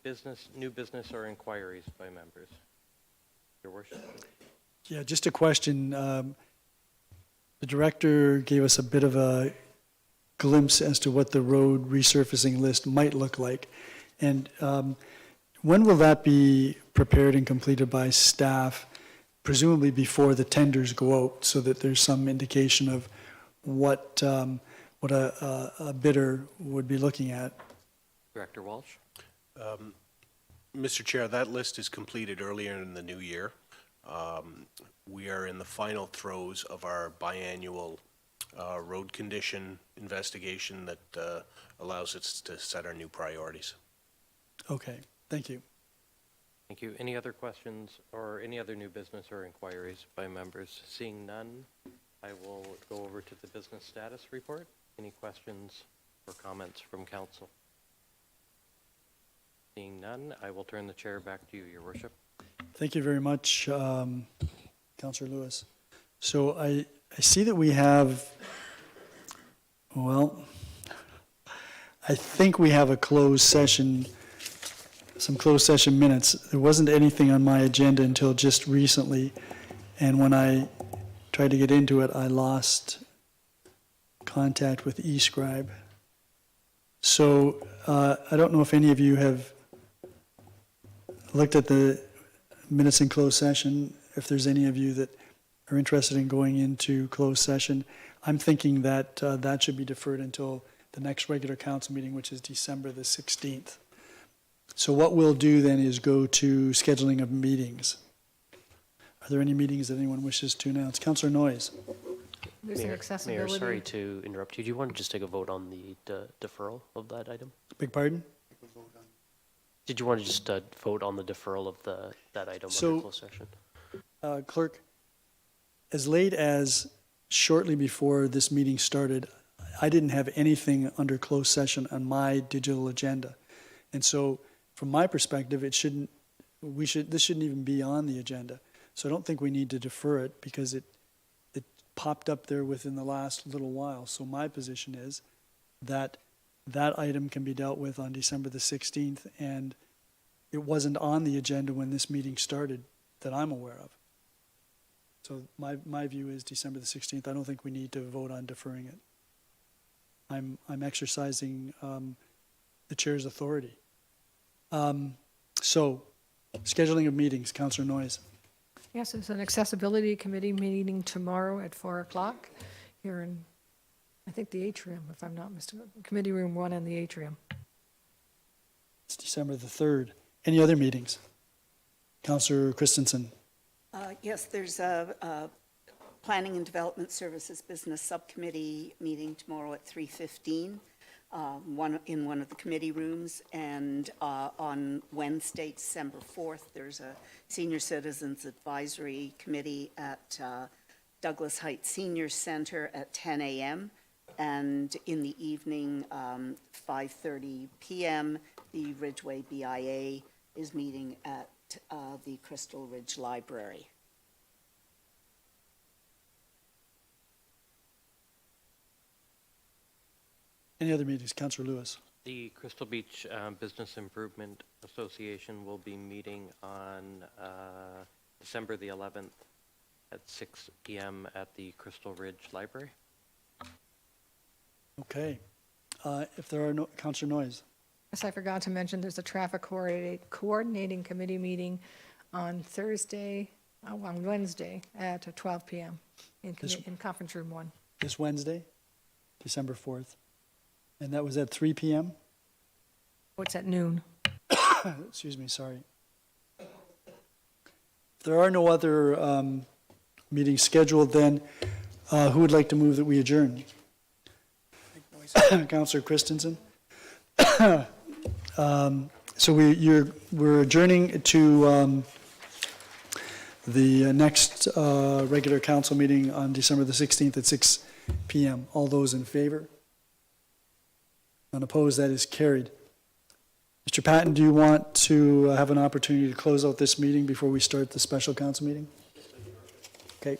new business or inquiries by members? Your worship. Yeah, just a question. The director gave us a bit of a glimpse as to what the road resurfacing list might look like. And when will that be prepared and completed by staff, presumably before the tenders go out, so that there's some indication of what a bidder would be looking at. Director Walsh? Mr. Chair, that list is completed earlier in the new year. We are in the final throes of our biannual road condition investigation that allows us to set our new priorities. Okay, thank you. Thank you. Any other questions or any other new business or inquiries by members? Seeing none, I will go over to the business status report. Any questions or comments from council? Seeing none, I will turn the chair back to you, Your Worship. Thank you very much, Councillor Lewis. So I see that we have, well, I think we have a closed session, some closed session minutes. There wasn't anything on my agenda until just recently, and when I tried to get into it, I lost contact with eScribe. So I don't know if any of you have looked at the minutes in closed session, if there's any of you that are interested in going into closed session. I'm thinking that that should be deferred until the next regular council meeting, which is December the 16th. So what we'll do then is go to scheduling of meetings. Are there any meetings that anyone wishes to announce? Councillor Noyes. There's an accessibility. Mayor, sorry to interrupt you. Do you want to just take a vote on the deferral of that item? Beg pardon? Did you want to just vote on the deferral of that item under closed session? Clerk, as late as shortly before this meeting started, I didn't have anything under closed session on my digital agenda. And so from my perspective, this shouldn't even be on the agenda. So I don't think we need to defer it because it popped up there within the last little while. So my position is that that item can be dealt with on December the 16th, and it wasn't on the agenda when this meeting started that I'm aware of. So my view is December the 16th. I don't think we need to vote on deferring it. I'm exercising the chair's authority. So, scheduling of meetings, Councillor Noyes. Yes, there's an accessibility committee meeting tomorrow at 4 o'clock here in, I think, the atrium, if I'm not mistaken, committee room 1 in the atrium. It's December the 3rd. Any other meetings? Councillor Christensen. Yes, there's a Planning and Development Services Business Subcommittee meeting tomorrow at 3:15, in one of the committee rooms. And on Wednesday, December 4th, there's a Senior Citizens Advisory Committee at Douglas Heights Senior Center at 10 a.m. And in the evening, 5:30 p.m., the Ridgeway BIA is meeting at the Crystal Ridge Library. Any other meetings? Councillor Lewis. The Crystal Beach Business Improvement Association will be meeting on December the 11th at 6 p.m. at the Crystal Ridge Library. Okay. If there are no, Councillor Noyes. Yes, I forgot to mention, there's a traffic coordinating committee meeting on Wednesday at 12 p.m. in conference room 1. This Wednesday, December 4th. And that was at 3 p.m.? What's at noon? Excuse me, sorry. If there are no other meetings scheduled, then who would like to move that we adjourn? Councillor Christensen. So we're adjourning to the next regular council meeting on December the 16th at 6 p.m. All those in favor? None opposed, that is carried. Mr. Patton, do you want to have an opportunity to close out this meeting before we start the special council meeting? Okay.